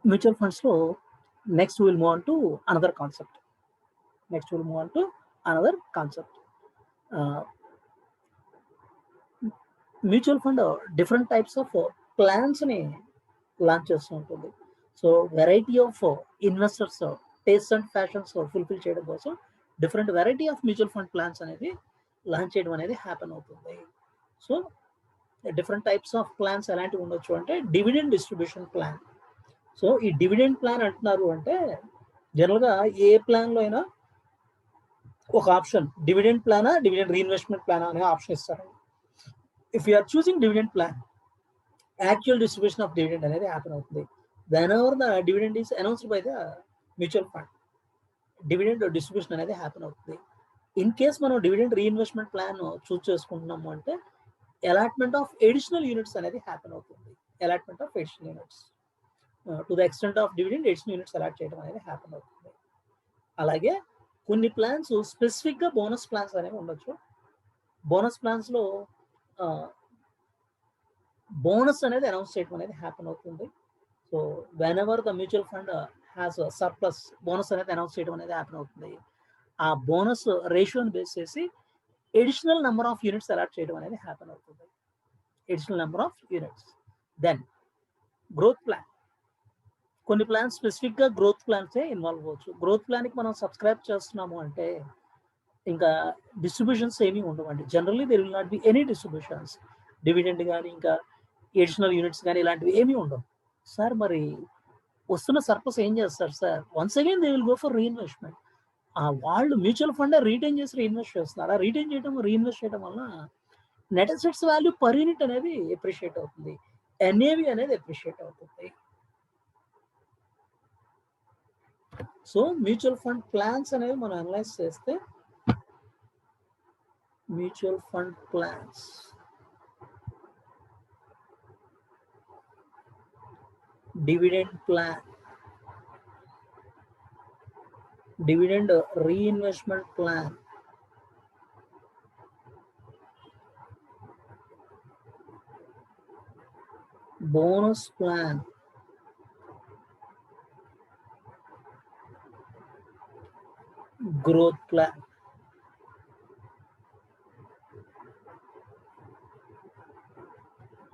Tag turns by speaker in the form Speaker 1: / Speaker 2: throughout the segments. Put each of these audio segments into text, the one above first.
Speaker 1: Mutual ఫండ్స్లో next will move on to another concept. Mutual fund different types of ప్లాన్స్ని launch చేస్తూ ఉంటుంది. So variety of investors taste and fashions fulfil చేయడం కోసం different variety of mutual fund plans అనేది launch చేయడం అనేది happen అవుతుంది. So different types of plans ఎలాంటివి ఉండొచ్చు అంటే డివిడెండ్ డిస్ట్రిబ్యూషన్ ప్లాన్. సో ఈ డివిడెండ్ ప్లాన్ అంటున్నారు అంటే జనరల్గా ఏ ప్లాన్లో అయినా ఒక ఆప్షన్ డివిడెండ్ ప్లానా డివిడెండ్ రీఇన్వెస్ట్మెంట్ ప్లానా అనే ఆప్షన్ ఇస్తారు. If you are choosing dividend plan, actual distribution of dividend అనేది హ్యాపెన్ అవుతుంది. Whenever the dividend is announced by the mutual fund, dividend distribution అనేది హ్యాపెన్ అవుతుంది. ఇన్ కేస్ మనం డివిడెండ్ రీఇన్వెస్ట్మెంట్ ప్లాన్ చూస్ చేసుకుంటున్నాము అంటే అలాట్మెంట్ ఆఫ్ ఎడిషనల్ యూనిట్స్ అనేది happen అవుతుంది. Allotment of additional units to the extent of dividend additional units allot చేయడం అనేది happen అవుతుంది. అలాగే కొన్ని ప్లాన్స్ స్పెసిఫిక్గా బోనస్ ప్లాన్స్ అనేవి ఉండొచ్చు. బోనస్ ప్లాన్స్లో బోనస్ అనేది అనౌన్స్ చేయడం అనేది హ్యాపెన్ అవుతుంది. So whenever the mutual fund has surplus, bonus అనేది అనౌన్స్ చేయడం అనేది హ్యాపెన్ అవుతుంది. ఆ బోనస్ రేషియోని బేస్ చేసి additional number of units allot చేయడం అనేది హ్యాపెన్ అవుతుంది. Additional number of units. Then growth plan. కొన్ని ప్లాన్స్ స్పెసిఫిక్గా గ్రోత్ ప్లాన్సే ఇన్వాల్వ్ అవ్వచ్చు. గ్రోత్ ప్లాన్కి మనం సబ్స్క్రైబ్ చేస్తున్నాము అంటే ఇంకా డిస్ట్రిబ్యూషన్స్ ఏమీ ఉండవండి. Generally there will not be any distributions. Dividend కానీ ఇంకా ఎడిషనల్ యూనిట్స్ కానీ ఇలాంటివి ఏమీ ఉండవు. సార్ మరి వస్తున్న సర్ప్లస్ ఏం చేస్తారు sir? Once again they will go for reinvestment. వాళ్ళు మ్యూచువల్ ఫండ్ రీటైన్ చేసి రీఇన్వెస్ట్ చేస్తున్నారు. ఆ రీటైన్ చేయడం రీఇన్వెస్ట్ చేయడం వల్ల net assets value per unit అనేది ఎప్రిషియేట్ అవుతుంది. ఎన్ఏవి అనేది ఎప్రిషియేట్ అవుతుంది. సో మ్యూచువల్ ఫండ్ ప్లాన్స్ అనేవి మనం అనలైజ్ చేస్తే mutual fund plans dividend plan, dividend reinvestment plan, bonus plan, growth plan.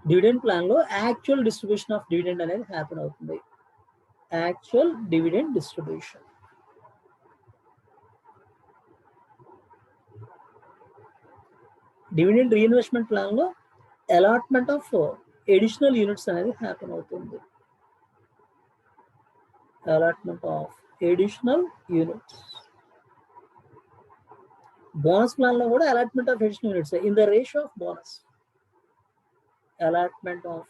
Speaker 1: Dividend ప్లాన్లో యాక్చువల్ డిస్ట్రిబ్యూషన్ ఆఫ్ డివిడెండ్ అనేది హ్యాపెన్ అవుతుంది. Actual dividend distribution. Dividend reinvestment ప్లాన్లో అలాట్మెంట్ ఆఫ్ ఎడిషనల్ యూనిట్స్ అనేది happen అవుతుంది. Allotment of additional units. Bonus ప్లాన్లో కూడా allotment of additional units in the ratio of bonus. Allotment of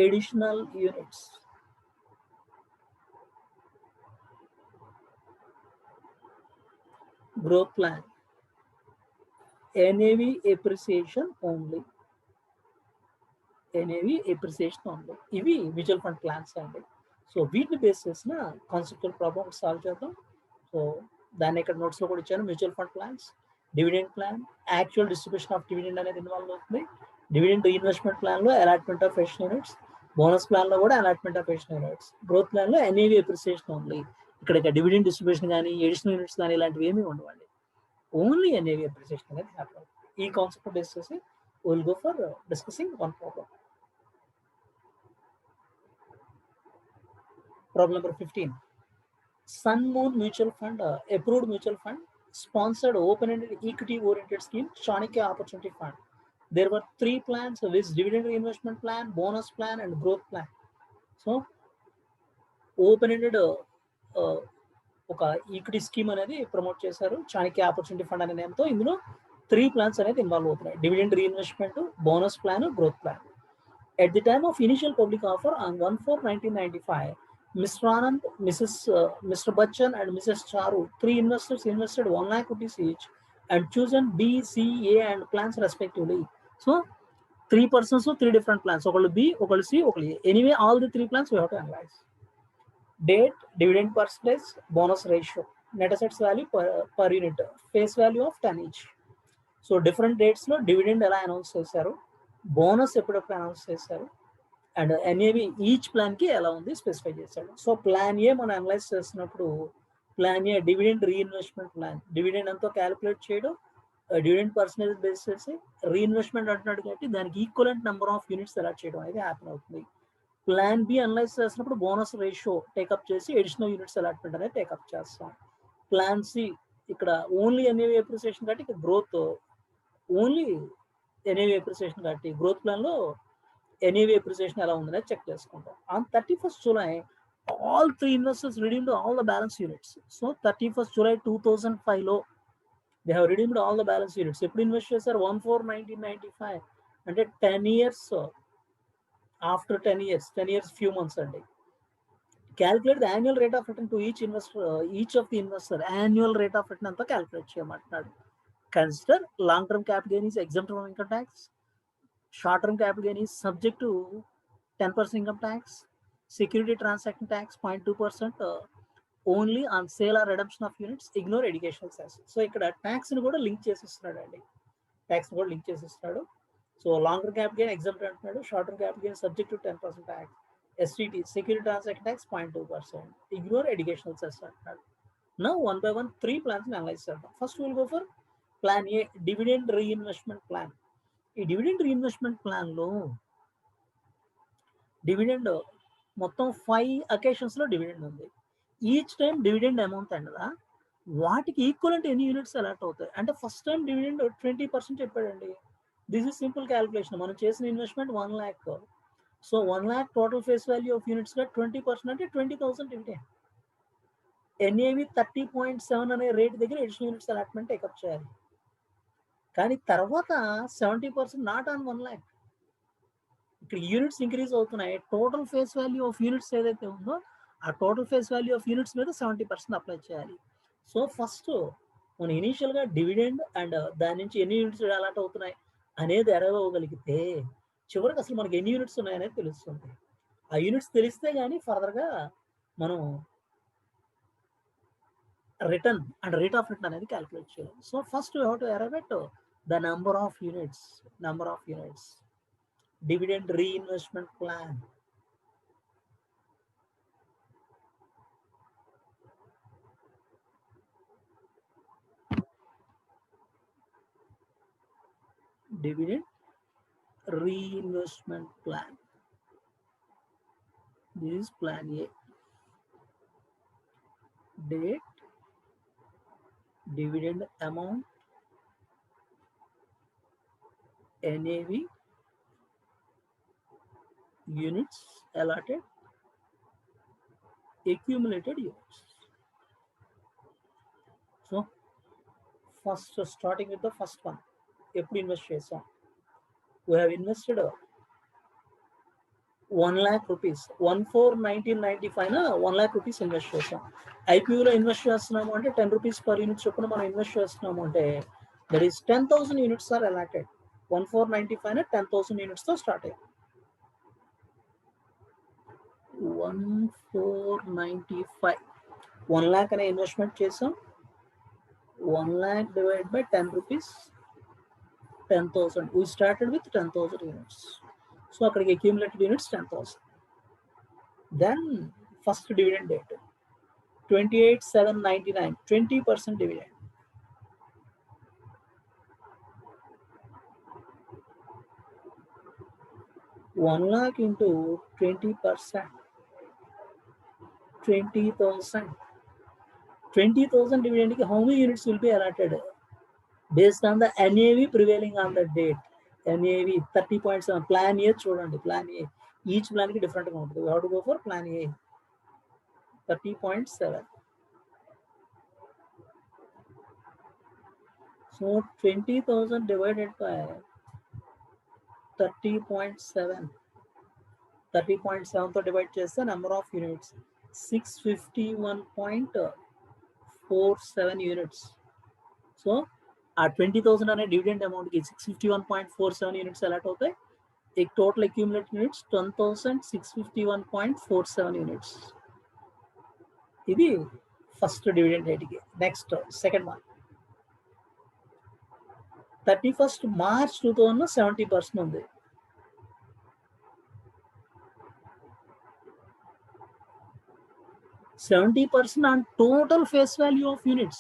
Speaker 1: additional units. Growth plan NAV appreciation only. NAV appreciation only. ఇవి mutual fund plans అండి. So వీటిని base చేసిన conceptual problem solve చేద్దాం. So దాన్ని ఇక్కడ నోట్స్లో కూడా ఇచ్చాను. Mutual fund plans, dividend plan, actual distribution of dividend అనేది ఇన్వాల్వ్ అవుతుంది. డివిడెండ్ రీఇన్వెస్ట్మెంట్ ప్లాన్లో allotment of additional units, bonus ప్లాన్లో కూడా allotment of additional units, growth ప్లాన్లో NAV appreciation ఓన్లీ. ఇక్కడ డివిడెండ్ డిస్ట్రిబ్యూషన్ కానీ ఎడిషనల్ యూనిట్స్ కానీ ఇలాంటివి ఏమీ ఉండవండి. ఓన్లీ NAV appreciation అనేది హ్యాపీ. ఈ కాన్సెప్ట్ బేస్ చేసి will go for discussing one problem. Problem number 15. Sun Moon Mutual Fund, approved mutual fund, sponsored open-ended equity-oriented scheme, Chanakya Opportunity Fund. There were 3 plans, which dividend reinvestment plan, bonus plan, and growth plan. So, open-ended ఒక equity scheme అనేది promote చేశారు, Chanakya opportunity fund అనే నేమ్తో. ఇందులో 3 plans అనేది involve అవుతున్నాయి: dividend reinvestment, bonus plan, growth plan. At the time of initial public offer on 1/4/1995, Mr. Anand, Mr. Bachchan, and Mrs. Charu, 3 investors invested 1 lakh rupees each and chosen B, C, A, and plans respectively. So, 3 persons, so 3 different plans. So, B, C, A. Anyway, all the 3 plans we have to analyze. Date, dividend percentage, bonus ratio, net assets value per unit, face value of 10 each. So, different dates లో dividend ఎలా announce చేశారు, bonus ఎప్పుడెప్పుడు announce చేశారు, and NAV each ప్లాన్కి ఎలా ఉంది specify చేశాడు. So plan A మనం analyse చేస్తున్నప్పుడు plan A dividend reinvestment plan, dividend ఎంతో క్యాలిక్యులేట్ చేయడం, డివిడెండ్ పర్సంటేజ్ బేస్ చేసి రీఇన్వెస్ట్మెంట్ అంటున్నాడు కాబట్టి దానికి equivalent number of units select చేయడం అనేది హ్యాపన్ అవుతుంది. ప్లాన్ బి అనలైజ్ చేసినప్పుడు బోనస్ రేషియో టేకప్ చేసి అడిషనల్ యూనిట్స్ అలాట్మెంట్ అనేది టేకప్ చేస్తాం. ప్లాన్ సి ఇక్కడ ఓన్లీ ఎన్ఏవి అప్రిసియేషన్ కాబట్టి ఇక్కడ గ్రోత్ ఓన్లీ ఎన్ఏవి అప్రిసియేషన్ కాబట్టి గ్రోత్ ప్లాన్లో ఎన్ఏవి అప్రిసియేషన్ ఎలా ఉందనేది చెక్ చేసుకుంటాం. On 31st July all 3 investors redeemed all the balance units. So 31st July 2005లో they have redeemed all the balance units. ఎప్పుడు invest చేశారు? 1/4/1995 అంటే 10 years after 10 years few months అండి. Calculate the annual rate of return to each investor, each of the investor annual rate of return అంతా calculate చేయమంటున్నాడు. Consider long term capital gain is exempt from income tax, short term capital gain is subject to 10% income tax, security transaction tax 0.2% only on sale or redemption of units, ignore educational cess. So ఇక్కడ tax ని కూడా link చేసిస్తున్నాడు అండి, tax కూడా link చేసిస్తున్నాడు. So long term capital gain exempt అంటున్నాడు, short term capital gain subject to 10% tax, STT security transaction tax 0.2%, ignore educational cess అంటున్నాడు. Now 1 by 1 3 plans ని అనలైజ్ చేద్దాం. First will go for plan A, dividend reinvestment plan. ఈ dividend reinvestment ప్లాన్లో dividend మొత్తం 5 అకేషన్స్లో dividend ఉంది. Each time dividend amount అంటదా వాటికి equivalent ఎన్ని యూనిట్స్ అలాట్ అవుతాయి అంటే ఫస్ట్ టైం డివిడెండ్ 20% చెప్పాడండి. This is simple calculation. మనం చేసిన investment 1 lakh. So 1 lakh total face value of యూనిట్స్గా 20% అంటే 20,000 డివిడెండ్. ఎన్ఏవి 30.7 అనే రేట్ దగ్గర ఎడిషనల్ యూనిట్స్ అలాట్మెంట్ టేకప్ చేయాలి. కానీ తర్వాత 70% నాట్ ఆన్ 1 lakh. ఇక్కడ యూనిట్స్ ఇంక్రీజ్ అవుతున్నాయి. Total face value of units ఏదైతే ఉందో ఆ total face value of units మీద 70% అప్లై చేయాలి. సో ఫస్ట్ మనం ఇనీషియల్గా డివిడెండ్ అండ్ దాని నుంచి ఎన్ని యూనిట్స్ అలాట్ అవుతున్నాయి అనేది అరైవ్ అవ్వగలిగితే చివరికి అసలు మనకి ఎన్ని యూనిట్స్ ఉన్నాయనేది తెలుస్తుంది. ఆ యూనిట్స్ తెలిస్తే కానీ ఫర్దర్గా మనం return and rate of return అనేది క్యాలిక్యులేట్ చేయాలి. So first you have to arrive at the number of units dividend reinvestment plan. Dividend reinvestment plan. This is plan A. Date, dividend amount, NAV, units allotted, accumulated units. So first starting with the first one, ఎప్పుడు invest చేసాం? We have invested 1 lakh rupees. 1/4/1995 1 lakh rupees invest చేసాం. ఐపీఓలో invest చేస్తున్నాము అంటే 10 rupees per unit చొప్పున మనం invest చేస్తున్నాము అంటే that is 10,000 units are allotted. 1/4/95 10,000 యూనిట్స్తో స్టార్ట్ అయ్యాం. 1/4/95 1 lakh అనే ఇన్వెస్ట్మెంట్ చేసాం. 1 lakh divide by 10 rupees 10,000. We started with 10,000 units. So అక్కడికి accumulated units 10,000. Then first dividend date 28/7/99, 20% dividend. $1 lakh into 20%, 20,000. 20,000 dividend ki how many units will be allotted? Based on the NAV prevailing on the date. NAV 30.7. Plan A చూడండి, plan A. Each plan కి different గా ఉంటుంది. We have to go for plan A. 30.7. So 20,000 divided by 30.7. 30.7తో divide చేస్తే number of units 651.47 units. So ఆ 20,000 అనే dividend అమౌంట్కి 651.47 units allot అవుతాయి. Total accumulated units 10,651.47 units. ఇది first dividend రేట్కి. Next second one 31st March 2000 70% ఉంది. 70% on total face value of units.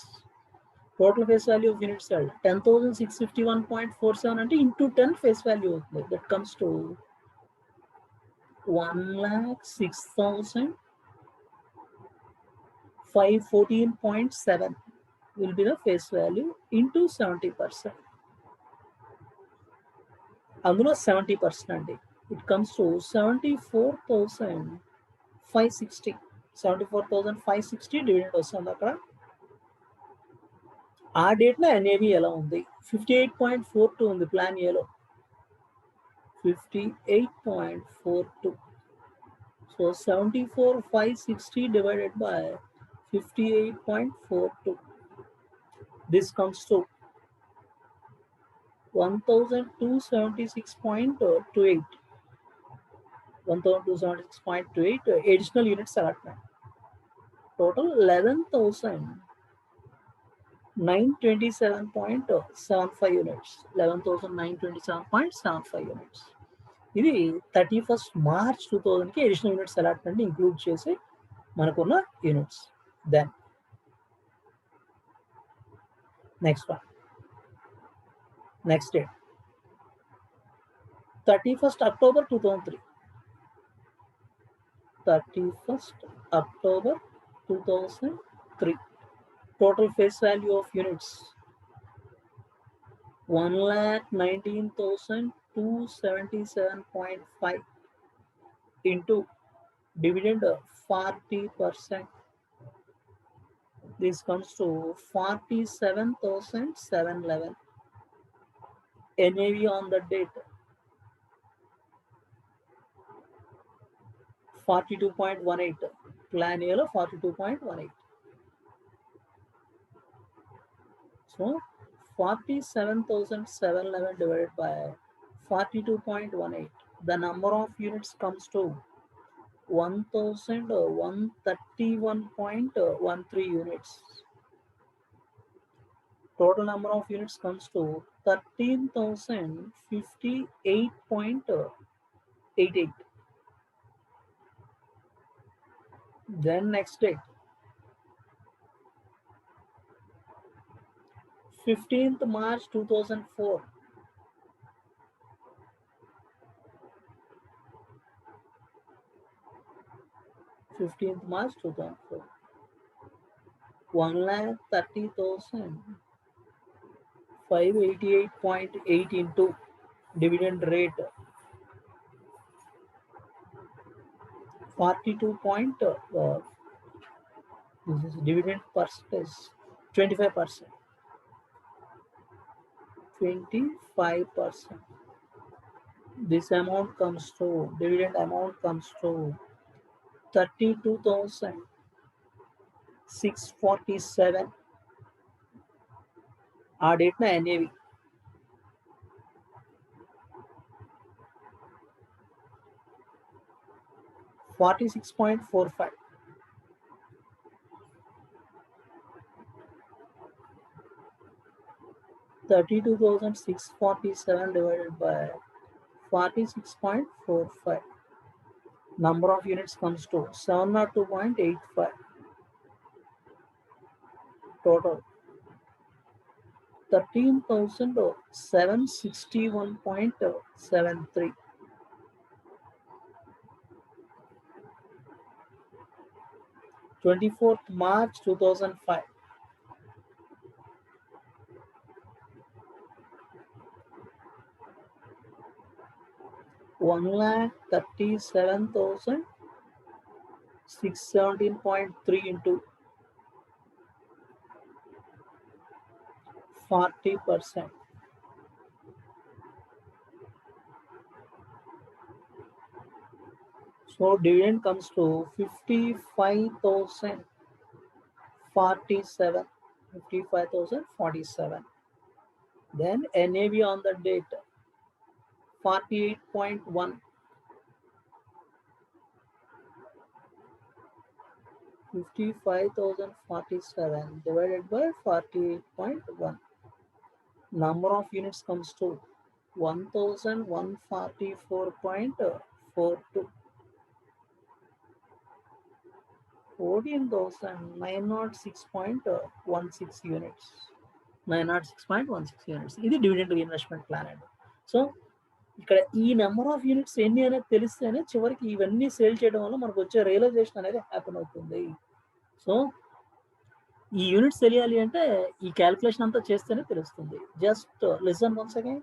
Speaker 1: Total face value of units sold 10,651.47 అంటే into 10 face value అవుతుంది. That comes to 1,06,514.7 will be the face value into 70%. అందులో 70% అండి. It comes to 74,560. 74,560 dividend వస్తుంది అక్కడ. ఆ డేట్న NAV ఎలా ఉంది? 58.42 ఉంది ప్లాన్ ఏలో. 58.42. So 74,560 divided by 58.42. This comes to 1,276.28. 1,276.28 additional units allotment. Total 11,927.75 units. 11,927.75 units. ఇది 31st March 2000కి అడిషనల్ యూనిట్స్ అలాట్మెంట్ ఇంక్లూడ్ చేసి మనకున్న units. Then next one, next date 31st October 2003. 31st October 2003. Total face value of units 1,19,277.5 into dividend 40%. This comes to 47,711. NAV on the date 42.18. Plan A 42.18. So 47,711 divided by 42.18. The number of units comes to 1,131.13 units. Total number of units comes to 13,058.88. Then next date 15th March 2004. 15th March 2004. 1,30,588.8 into dividend rate 42 point. This is dividend percentage 25%. 25%. This amount comes to, dividend amount comes to 32,647. ఆ డేట్న NAV 46.45. 32,647 divided by 46.45. Number of units comes to 702.85. Total 13,761.73. 24th March 2005. 1,37,617.3 into 40%. So dividend comes to 55,047. 55,047. Then NAV on the date 48.1. 55,047 divided by 48.1. Number of units comes to 1,144.42. 14,906.16 units. 906.16 units. ఇది dividend reinvestment plan అండి. So ఇక్కడ ఈ number of units ఎన్ని అనేది తెలిస్తేనే చివరికి ఇవన్నీ sale చేయడం వల్ల మనకు వచ్చే రియలైజేషన్ అనేది హ్యాపెన్ అవుతుంది. సో ఈ యూనిట్స్ తెలియాలి అంటే ఈ క్యాల్కులేషన్ అంతా చేస్తేనే తెలుస్తుంది. Just listen once again.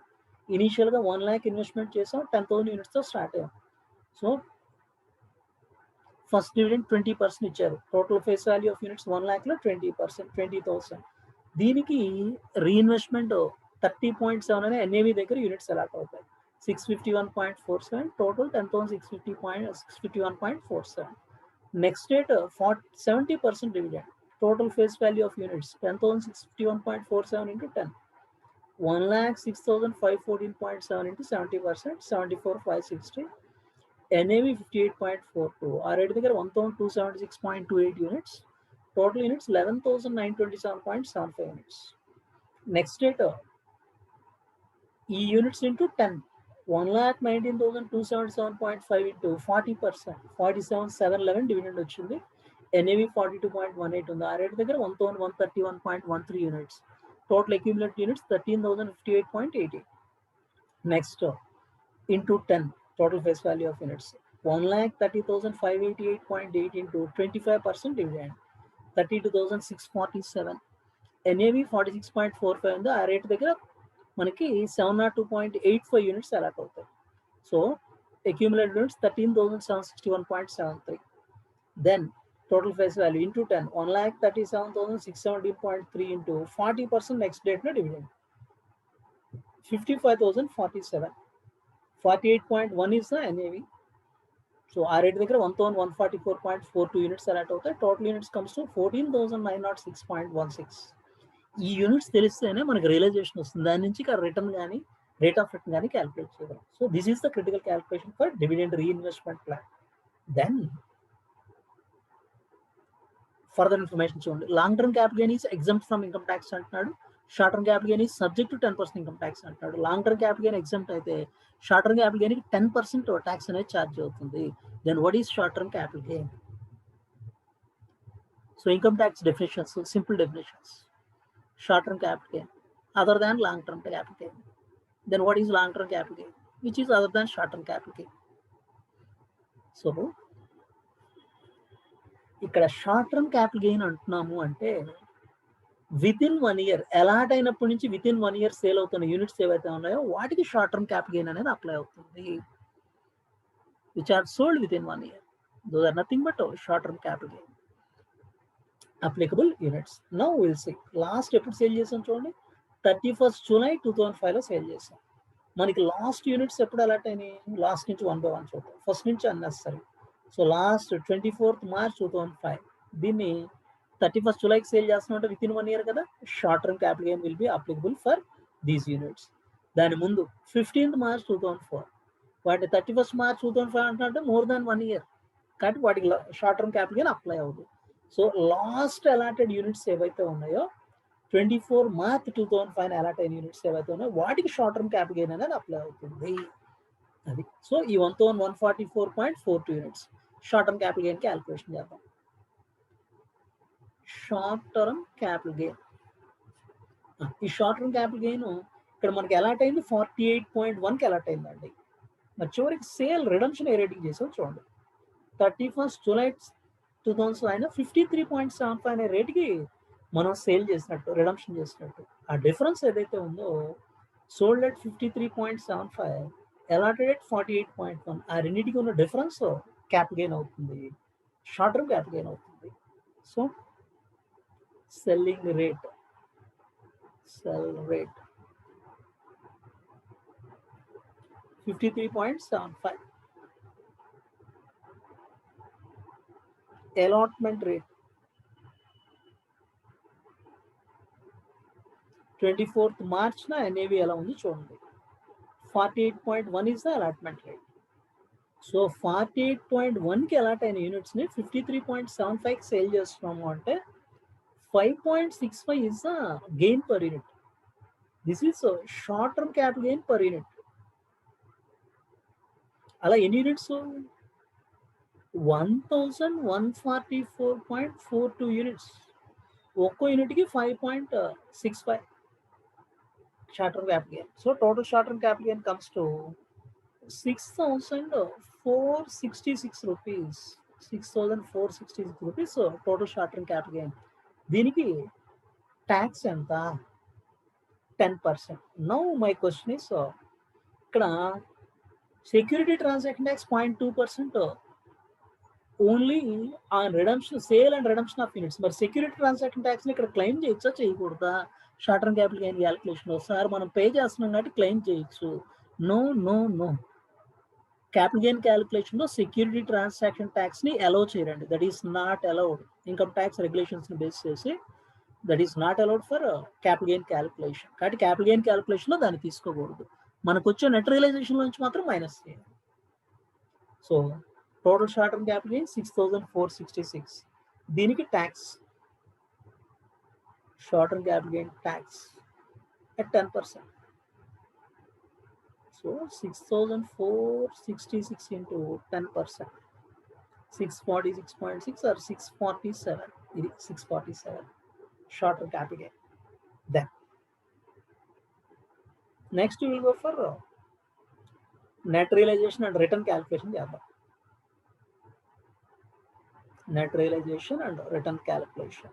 Speaker 1: ఇనీషియల్గా 1 lakh ఇన్వెస్ట్మెంట్ చేసాం, 10,000 యూనిట్స్తో స్టార్ట్ అయ్యాం. సో ఫస్ట్ డివిడెండ్ 20% ఇచ్చారు. Total face value of units 1 lakhలో 20%, 20,000. దీనికి రీఇన్వెస్ట్మెంట్ 30.7 అనే ఎన్ఏవి దగ్గర యూనిట్స్ అలాట్ అవుతాయి. 651.47, total 10,651.47. Next date 70% dividend. Total face value of units 10,651.47 into 10. 1,06,514.7 into 70%, 74,560. NAV 58.42. Our rate దగ్గర 1,276.28 units. Total units 11,927.75 units. Next data, E units into 10. 1,19,277.5 into 40%, 47,711 dividend వచ్చింది. NAV 42.18 ఉంది. ఆ rate దగ్గర 1,131.13 units. Total accumulate units 13,058.80. Next into 10 total face value of units 1,30,588.8 into 25% dividend 32,647. NAV 46.45 ఉంది. ఆ rate దగ్గర మనకి 702.85 units allot అవుతాయి. So accumulate units 13,761.73. Then total face value into 10, 1,37,617.3 into 40% next date no dividend 55,047. 48.1 is the NAV. So our rate దగ్గర 1,144.42 units allot అవుతాయి. Total units comes to 14,906.16. ఈ units తెలిస్తేనే మనకి రియలైజేషన్ వస్తుంది. దాని నుంచి రిటర్న్ కానీ రేట్ ఆఫ్ రిటర్న్ కానీ క్యాలిక్యులేట్ చేయగలం. So this is the critical calculation for dividend reinvestment plan. Then further information చూడండి. Long term capital gain is exempt from income tax అంటున్నాడు. Short term capital gain is subject to 10% income tax అంటున్నాడు. Long term capital gain exempt అయితే short term capital గెయిన్కి 10% tax అనేది charge అవుతుంది. Then what is short term capital gain? So income tax definitions, simple definitions. Short term capital gain other than long term capital gain. Then what is long term capital gain which is other than short term capital gain? So ఇక్కడ short term capital gain అంటున్నాము అంటే within 1 year allot అయినప్పటి నుంచి within 1 year sale అవుతున్న units ఏవైతే ఉన్నాయో వాటికి short term capital gain అనేది అప్లై అవుతుంది. Which are sold within 1 year. Those are nothing but short term capital gain. Applicable units. Now we'll see. Last ఎప్పుడు sale చేసాం చూడండి, 31st July 2005లో సేల్ చేసాం. మనకి లాస్ట్ యూనిట్స్ ఎప్పుడు అలాట్ అయినాయి? Last నుంచి 1 by 1 చూద్దాం. ఫస్ట్ నుంచి unnecessary. So last 24th March 2005. దీన్ని 31st Julyకి సేల్ చేస్తున్నట్టు విత్ ఇన్ 1 year కదా. Short term capital gain will be applicable for these units. దాని ముందు 15th March 2004. వాటి 31st March 2005 అంటున్నట్టు మోర్ దాన్ 1 year కాబట్టి వాటికి short term capital gain apply అవుతుంది. సో లాస్ట్ అలాటెడ్ యూనిట్స్ ఏవైతే ఉన్నాయో 24 March 2005 అలాట్ అయిన యూనిట్స్ ఏవైతే ఉన్నాయో వాటికి షార్ట్ టర్మ్ క్యాపిటల్ గెయిన్ అనేది అప్లై అవుతుంది. అది సో ఈ 1,144.42 units short term capital gain calculation చేద్దాం. షార్ట్ టర్మ్ క్యాపిటల్ గెయిన్, ఈ షార్ట్ టర్మ్ క్యాపిటల్ గెయిన్ ఇక్కడ మనకి అలాట్ అయింది 48.1కి అలాట్ అయిందండి. మరి చివరికి సేల్ రిడమ్షన్ ఏ రేటింగ్ చేసాం చూడండి. 31st July 2005 53.75 అనే రేటుకి మనం సేల్ చేసినట్టు, రిడమ్షన్ చేసినట్టు. ఆ డిఫరెన్స్ ఏదైతే ఉందో సోల్డ్ ఎట్ 53.75, అలాటెడ్ ఎట్ 48.1, ఆ రెండింటికి ఉన్న డిఫరెన్స్ క్యాపిటల్ గెయిన్ అవుతుంది, షార్ట్ టర్మ్ క్యాపిటల్ గెయిన్ అవుతుంది. So selling rate, cell rate 53.75, allotment rate 24th March NAV ఎలా ఉంది చూడండి. 48.1 is the allotment rate. సో 48.1కి అలాట్ అయిన యూనిట్స్ని 53.75కి సేల్ చేస్తున్నాము అంటే 5.65 is the gain per unit. This is short term capital gain per unit. అలా ఎన్ని యూనిట్స్? 1144.42 యూనిట్స్. ఒక్కో యూనిట్కి 5.65 short term capital gain. So total short term capital gain comes to 6,466 rupees. 6,466 rupees. So total short term capital gain. దీనికి tax ఎంత? 10%. Now my question is, ఇక్కడ security transaction tax 0.2% only on redemption, sale and redemption of units. మరి security transaction ట్యాక్స్ని ఇక్కడ claim చేయొచ్చా చేయకూడదా? Short term capital gain calculation ఒకసారి మనం పే చేస్తున్నాం కాబట్టి క్లెయిమ్ చేయొచ్చు. No no no, capital gain క్యాలిక్యులేషన్లో సెక్యూరిటీ ట్రాన్సాక్షన్ ట్యాక్స్ని అలౌ చేయరండి. That is not allowed. Income tax రెగ్యులేషన్స్ని బేస్ చేసి that is not allowed for capital gain calculation. కాబట్టి క్యాపిటల్ గెయిన్ క్యాలిక్యులేషన్లో దాన్ని తీసుకోకూడదు. మనకు వచ్చే నెట్ రియలైజేషన్ నుంచి మాత్రం మైనస్ చేయాలి. So total short term capital gain 6,466. దీనికి tax, short term capital gain tax at 10%. So 6,466 into 10%, 646.6 or 647. It is 647 short term capital gain. Then next we will go for net realization and return calculation. Net realization and return calculation.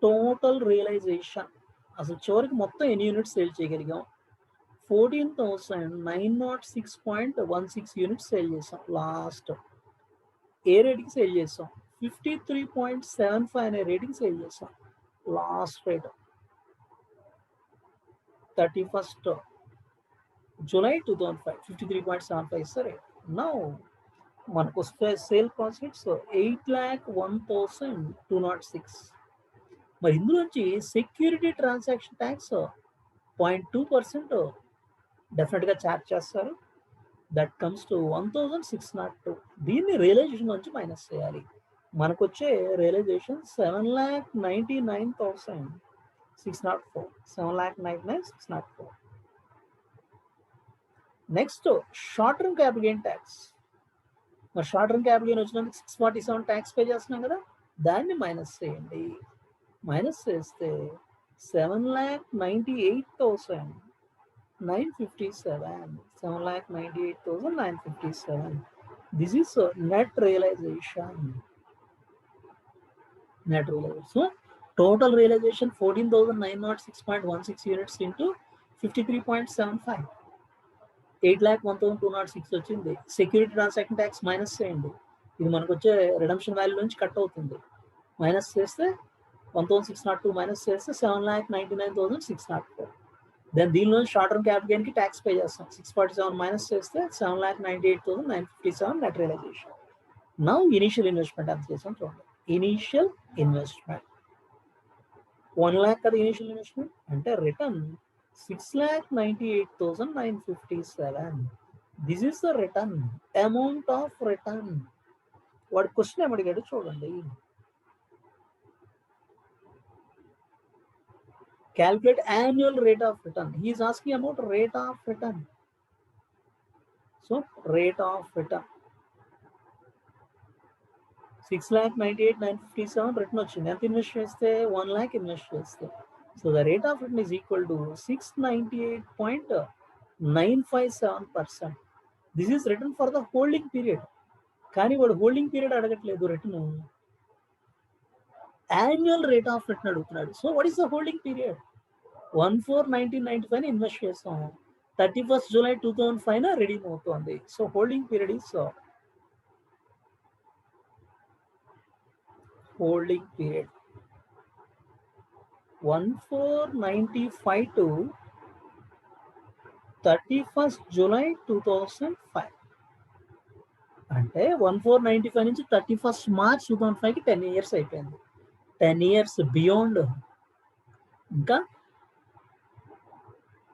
Speaker 1: Total realization అసలు చివరికి మొత్తం ఎన్ని units sale చేయగలిగాం? 14,906.16 units sale చేసాం. Last ఏ రేట్కి sale చేసాం? 53.75 అనే రేట్కి సేల్ చేసాం. లాస్ట్ రేట్ 31st July 2005 53.75 సరే. నౌ మనకు వస్తే సేల్ ప్రాఫిట్స్ 8,01,206. మరి ఇందులోంచి సెక్యూరిటీ ట్రాన్సాక్షన్ ట్యాక్స్ 0.2% డెఫినెట్గా ఛార్జ్ చేస్తారు. That comes to 1,602. దీన్ని రియలైజేషన్ నుంచి మైనస్ చేయాలి. మనకు వచ్చే realisation 7,99,604. 7,99,604. Next short term capital gain tax. మరి షార్ట్ టర్మ్ క్యాపిటల్ గెయిన్ వచ్చినందుకు 647 ట్యాక్స్ పే చేస్తున్నాం కదా, దాన్ని మైనస్ చేయండి. మైనస్ చేస్తే 7,98,957. 7,98,957. This is net realization. Net realization. So total realization 14,906.16 units into 53.75. 8,01,206 వచ్చింది. సెక్యూరిటీ ట్రాన్సాక్షన్ ట్యాక్స్ మైనస్ చేయండి. ఇది మనకు వచ్చే రిడమ్షన్ వాల్యూ నుంచి కట్ అవుతుంది. మైనస్ చేస్తే 1,602 మైనస్ చేస్తే 7,99,604. దెన్ దీనిలో షార్ట్ టర్మ్ క్యాపిటల్ గెయిన్కి ట్యాక్స్ పే చేస్తాం. 647 మైనస్ చేస్తే 7,98,957 net realisation. Now initial investment ఎంత చేసాం చూడండి. ఇనీషియల్ ఇన్వెస్ట్మెంట్ 1 lakh కదా ఇనీషియల్ ఇన్వెస్ట్మెంట్ అంటే return 6,98,957. This is the return, amount of return. వాడు క్వశ్చన్ ఏమడిగాడు చూడండి. Calculate annual rate of return. He is asking about rate of return. So rate of return 6,98,957 return వచ్చింది. ఎంత invest చేస్తే 1 lakh invest చేస్తే. So the rate of return is equal to 698.957%. This is return for the holding period. కానీ వాడు holding period అడగట్లేదు, return annual rate of return అడుగుతున్నాడు. So what is the holding period? 1/4/1995 invest చేస్తాం, 31st July 2005 redeem అవుతుంది. So holding period is holding period 1/4/95 to 31st July 2005. అంటే 1/4/95 నుంచి 31st March 2005కి 10 years అయిపోయింది. 10 years beyond ఇంకా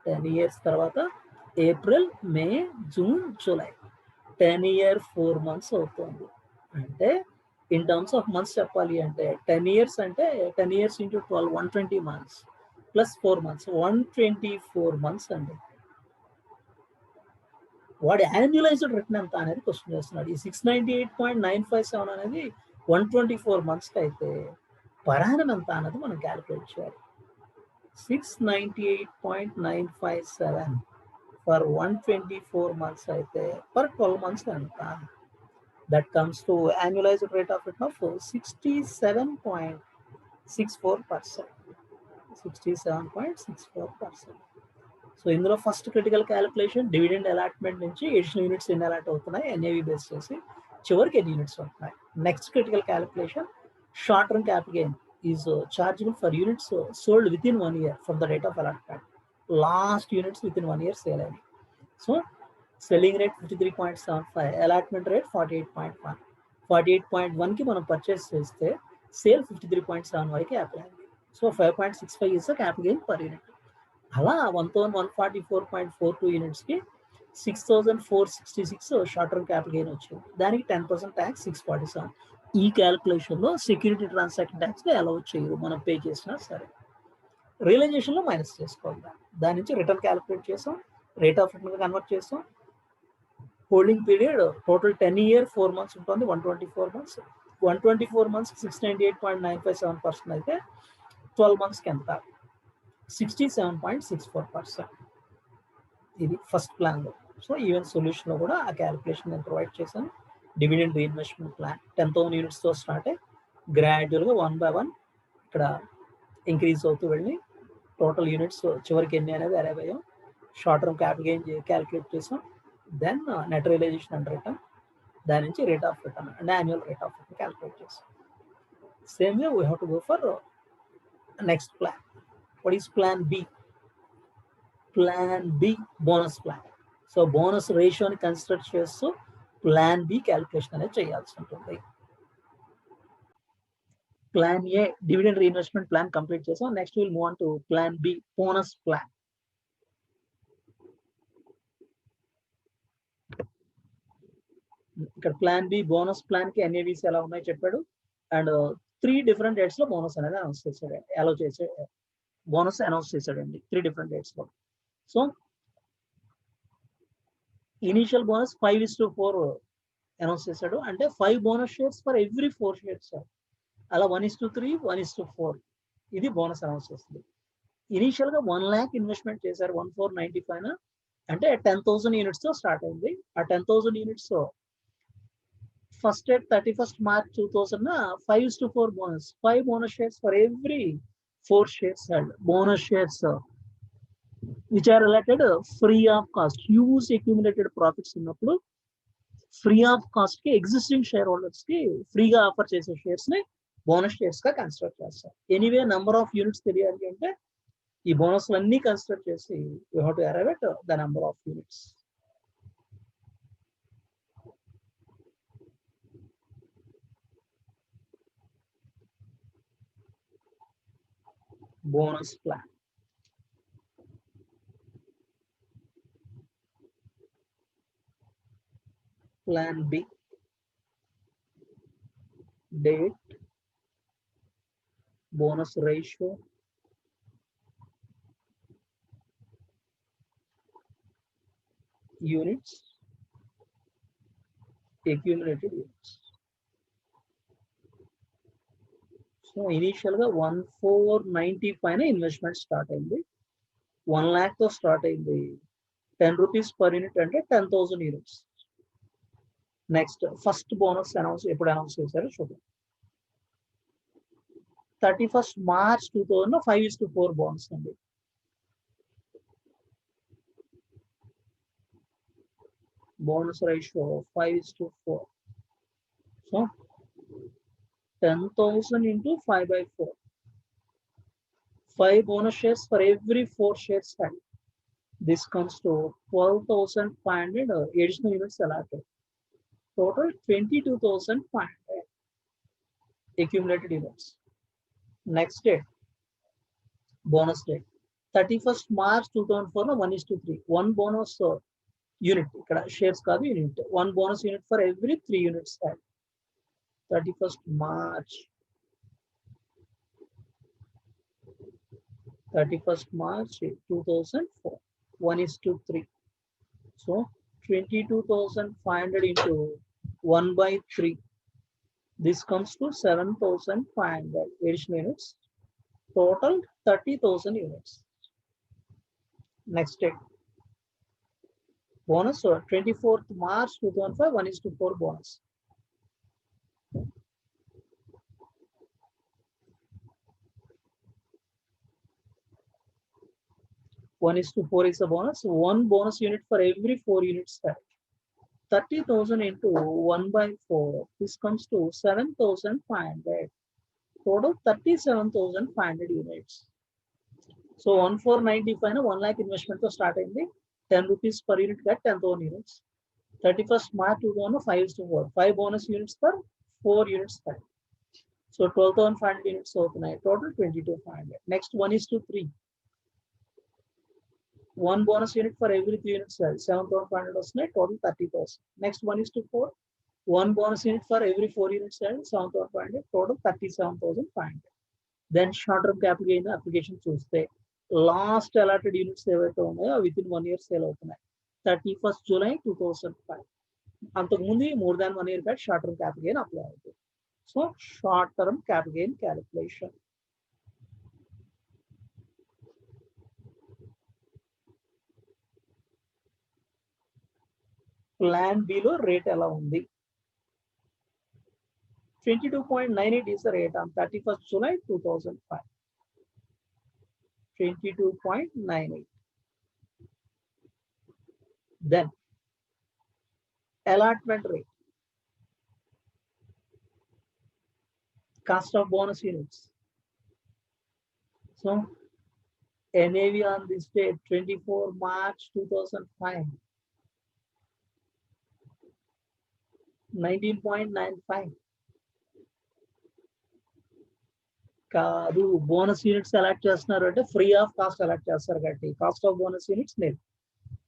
Speaker 1: 10 years తర్వాత April, మే, June, July 10 year 4 months అవుతుంది. అంటే ఇన్ టర్మ్స్ ఆఫ్ మంత్స్ చెప్పాలి అంటే 10 years అంటే 10 years into 12 120 months plus 4 months 124 months అండి. వాడి యాన్యులైజ్డ్ రిటర్న్ ఎంత అనేది క్వశ్చన్ చేస్తున్నాడు. ఈ 698.957 అనేది 124 మంత్స్కి అయితే పరాణం ఎంత అనేది మనం క్యాలిక్యులేట్ చేయాలి. 698.957 ఫర్ 124 మంత్స్ అయితే పర్ 12 మంత్స్ ఎంత? That comes to annualized rate of return of 67.64%. 67.64%. So ఇందులో first critical calculation dividend allotment నుంచి ఎడిషనల్ యూనిట్స్ ఎన్ని అలాట్ అవుతున్నాయి ఎన్ఏవి బేస్ చేసి చివరికి ఎన్ని యూనిట్స్ ఉంటున్నాయి. Next critical calculation short term capital gain is chargeable for units sold within 1 year from the date of allotment. Last units within 1 year sale అయినాయి. So selling rate 53.75, allotment rate 48.1. 48.1కి మనం purchase చేస్తే sale 53.7 వరకు apply అయింది. So 5.65 is capital gain per unit. అలా 1144.42 యూనిట్స్కి 6466 short term capital gain వచ్చింది. దానికి 10% tax 647. ఈ క్యాలిక్యులేషన్లో security transaction tax allow చేయరు మనం పే చేసినా సరే. రియలైజేషన్లో మైనస్ చేసుకోవాలి. దాని నుంచి రిటర్న్ క్యాలిక్యులేట్ చేసాం, రేట్ ఆఫ్ రిటర్న్ కన్వర్ట్ చేసాం. Holding period total 10 year 4 months ఉంటుంది, 124 months. 124 months 698.957% అయితే 12 monthsకి ఎంత? 67.64%. ఇది ఫస్ట్ ప్లాన్లో. సో ఈవెన్ సొల్యూషన్లో కూడా ఆ క్యాలిక్యులేషన్ నేను ప్రొవైడ్ చేశాను. డివిడెండ్ రీఇన్వెస్ట్మెంట్ ప్లాన్ 10,000 యూనిట్స్తో స్టార్ట్ అయ్యి గ్రాడ్యువల్గా 1 by 1 ఇక్కడ ఇంక్రీజ్ అవుతూ వెళ్ళి టోటల్ యూనిట్స్ చివరికి ఎన్ని అనేది అరైవ్ అయ్యాం. Short term capital gain calculate చేసాం. Then net realisation and return, దాని నుంచి rate of return and annual rate of return calculate చేసాం. Same way we have to go for next plan. What is plan B? Plan B bonus plan. So bonus రేషియోని consider చేస్తూ plan B calculation అనేది చేయాల్సి ఉంటుంది. Plan A dividend reinvestment plan complete చేసాం. Next will move on to plan B bonus plan. ఇక్కడ plan B bonus plan కి ఎన్ఏవిస్ ఎలా ఉన్నాయో చెప్పాడు. అండ్ 3 different డేట్స్ లో బోనస్ అనేది అనౌన్స్ చేశాడు, అలౌ చేసే బోనస్ అనౌన్స్ చేశాడండి 3 different డేట్స్ లో. సో ఇనిషియల్ బోనస్ 5:4 అనౌన్స్ చేశాడు. అంటే 5 bonus shares for every 4 shares. అలా 1:3 1:4 ఇది బోనస్ అనౌన్స్ చేస్తుంది. ఇనిషియల్ గా 1 lakh ఇన్వెస్ట్మెంట్ చేశారు 1495 అంటే 10,000 యూనిట్స్ తో స్టార్ట్ అయింది. ఆ 10,000 units first at 31st March 2000 5:4 bonus, 5 bonus shares for every 4 shares held. Bonus shares which are related free of cost, huge accumulated profits ఉన్నప్పుడు ఫ్రీ ఆఫ్ కాస్ట్ కి existing share holders కి ఫ్రీగా offer చేసే shares ని bonus shares గా consider చేస్తారు. Anyway number of units తెలియాలి అంటే ఈ బోనస్లు అన్ని కన్సిడర్ చేసి you have to arrive at the number of units. Bonus plan. Plan B. Date, bonus ratio, units, accumulated units. So initial గా 1490 పైన ఇన్వెస్ట్మెంట్ స్టార్ట్ అయింది. 1 lakh తో స్టార్ట్ అయింది. 10 rupees per unit అంటే 10,000 యూనిట్స్. నెక్స్ట్ ఫస్ట్ బోనస్ ఎప్పుడు announce చేశారో చూద్దాం. 31st March 2000 5:4 bonus అండి. Bonus ratio 5:4. So 10,000 into 5/4. 5 bonus shares for every 4 shares held. This comes to 12,500 additional units allotted. Total 22,500 accumulated units. Next date, bonus date. 31st March 2004 1:3. 1 bonus unit. ఇక్కడ shares కాదు, unit. 1 bonus unit for every 3 units held. 31st March 2004 1:3. So 22,500 into 1 by 3. This comes to 7,500 additional units. Total 30,000 units. Next step. Bonus 24th March 2005, 1:4 bonus. One is to 4 is a bonus. One bonus unit for every 4 units. 30,000 into 1 by 4. This comes to 7,500. Total 37,500 units. So 1,495 and 1 lakh investment to start in the 10 rupees per unit get 10,000 units. 31st March 2005 is to 4. 5 bonus units per 4 units. So 12,500 units open. Total 22,500. Next 1 is to 3. One bonus unit for every 3 units. 7,500 total 30,000. Next 1 is to 4. One bonus unit for every 4 units. 7,500 total 37,500. Then short-term capital gain application చూస్తే last allotted units ఏవైతే ఉన్నాయో with in 1 year sale అవుతున్నాయి. 31st July 2005. అంతకుముందు more than 1 year back short term capital gain apply అవుతుంది. So short term capital gain calculation. Plan బిలో rate ఎలా ఉంది? 22.98 is the rate on 31st July 2005. 22.98. Then allotment rate, cost of bonus units. So NAV on this date 24 March 2005, 19.95. కాదు, bonus units allot చేస్తున్నారు అంటే free of cost allot చేస్తారు కాబట్టి cost of bonus units లేదు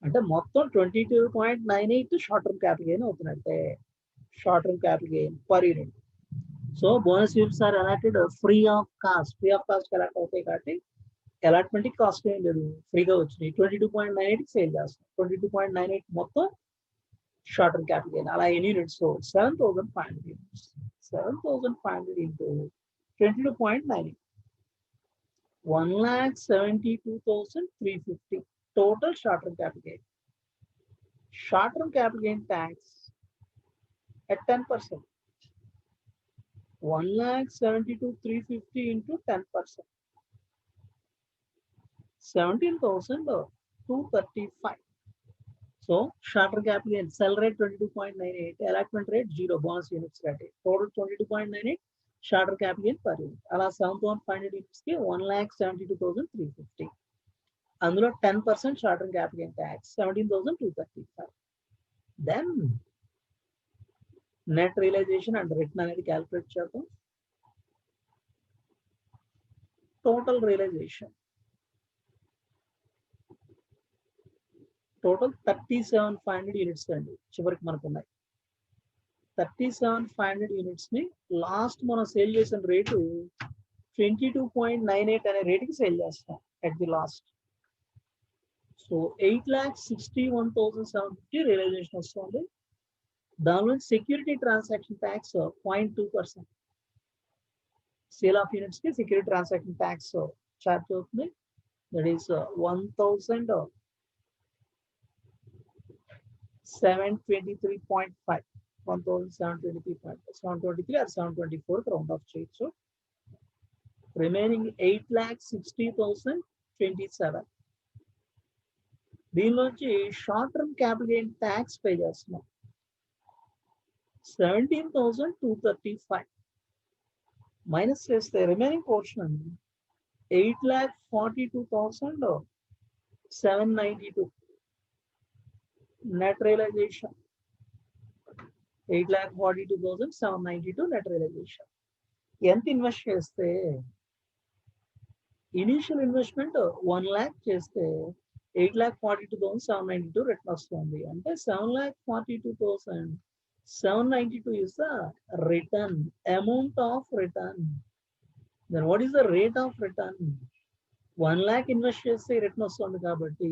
Speaker 1: అంటే మొత్తం 22.98 షార్ట్ టర్మ్ క్యాపిటల్ గెయిన్ అవుతున్నట్టే. Short term capital gain per unit. So bonus units are allotted free of cost. Free of cost allot అవుతాయి కాబట్టి అలాట్మెంట్ కి cost ఏం లేదు, ఫ్రీగా వచ్చినాయి. 22.98 సేల్ చేస్తాం. 22.98 మొత్తం షార్ట్ టర్మ్ క్యాపిటల్ గెయిన్. అలా ఎన్ని units? 7,500 units. 7,500 into 22.98. 1,72,350 total short-term capital gain. Short-term capital gain tax at 10%. 1,72,350 into 10%. 17,235. So short-term capital gain, sell rate 22.98, allotment rate 0, bonus units rate. Total 22.98. Shorter capital gain per unit. అలా 7,500 units కి 1,72,350. అందులో 10% shorter capital gain tax 17,235. Then net realisation and return అనేది calculate చేద్దాం. Total realisation total 37,500 units అండి చివరికి మనకు ఉన్నాయి. 37,500 units ని లాస్ట్ మనం సేల్ చేసిన రేటు 22.98 అనే రేటుకి సేల్ చేస్తాం at the last. So 8,61,750 realisation వస్తుంది. దానిలో security transaction tax 0.2%. Sale of units కి సెక్యూరిటీ ట్రాన్సాక్షన్ ట్యాక్స్ చార్జ్ అవుతుంది. That is 1,723.5. 1,723 or 724 round off చేయొచ్చు. రిమైనింగ్ 8,60,027. దీనిలోంచి short term capital gain tax pay చేస్తున్నాం 17,235. మైనస్ చేస్తే remaining portion 8,42,792. Net realisation 8,42,792 net realisation. ఎంత invest చేస్తే ఇనిషియల్ ఇన్వెస్ట్మెంట్ 1 lakh చేస్తే 8,42,792 return వస్తుంది. అంటే 7,42,792 is the return, amount of return. Then what is the rate of return? 1 lakh invest చేస్తే return వస్తుంది కాబట్టి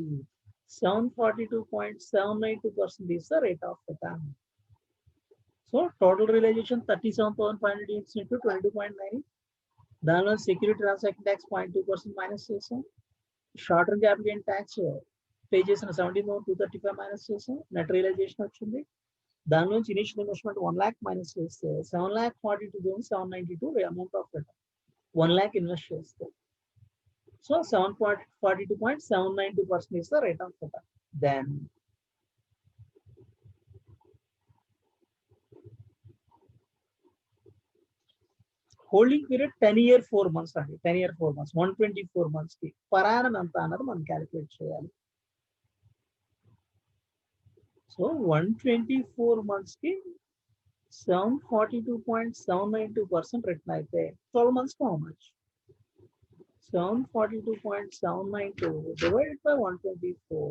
Speaker 1: 742.792% is the rate of return. So total realization 37,500 units into 22.9. దానిలో security transaction tax 0.2% minus చేసాం. Short term capital gain tax pay చేసిన 17,235 minus చేసాం. Net realisation వచ్చింది. దానిలోంచి initial investment 1 lakh minus చేస్తే 7,42,792 amount of return 1 lakh invest చేస్తే. So 742.792% is the rate of return. Then holding period 10 year 4 months అండి. 10 year 4 months 124 months కి పరాణం ఎంత అన్నది మనం క్యాలిక్యులేట్ చేయాలి. సో 124 months కి 742.792% రిటర్న్ అయితే 12 months కి how much? 742.792 divided by 124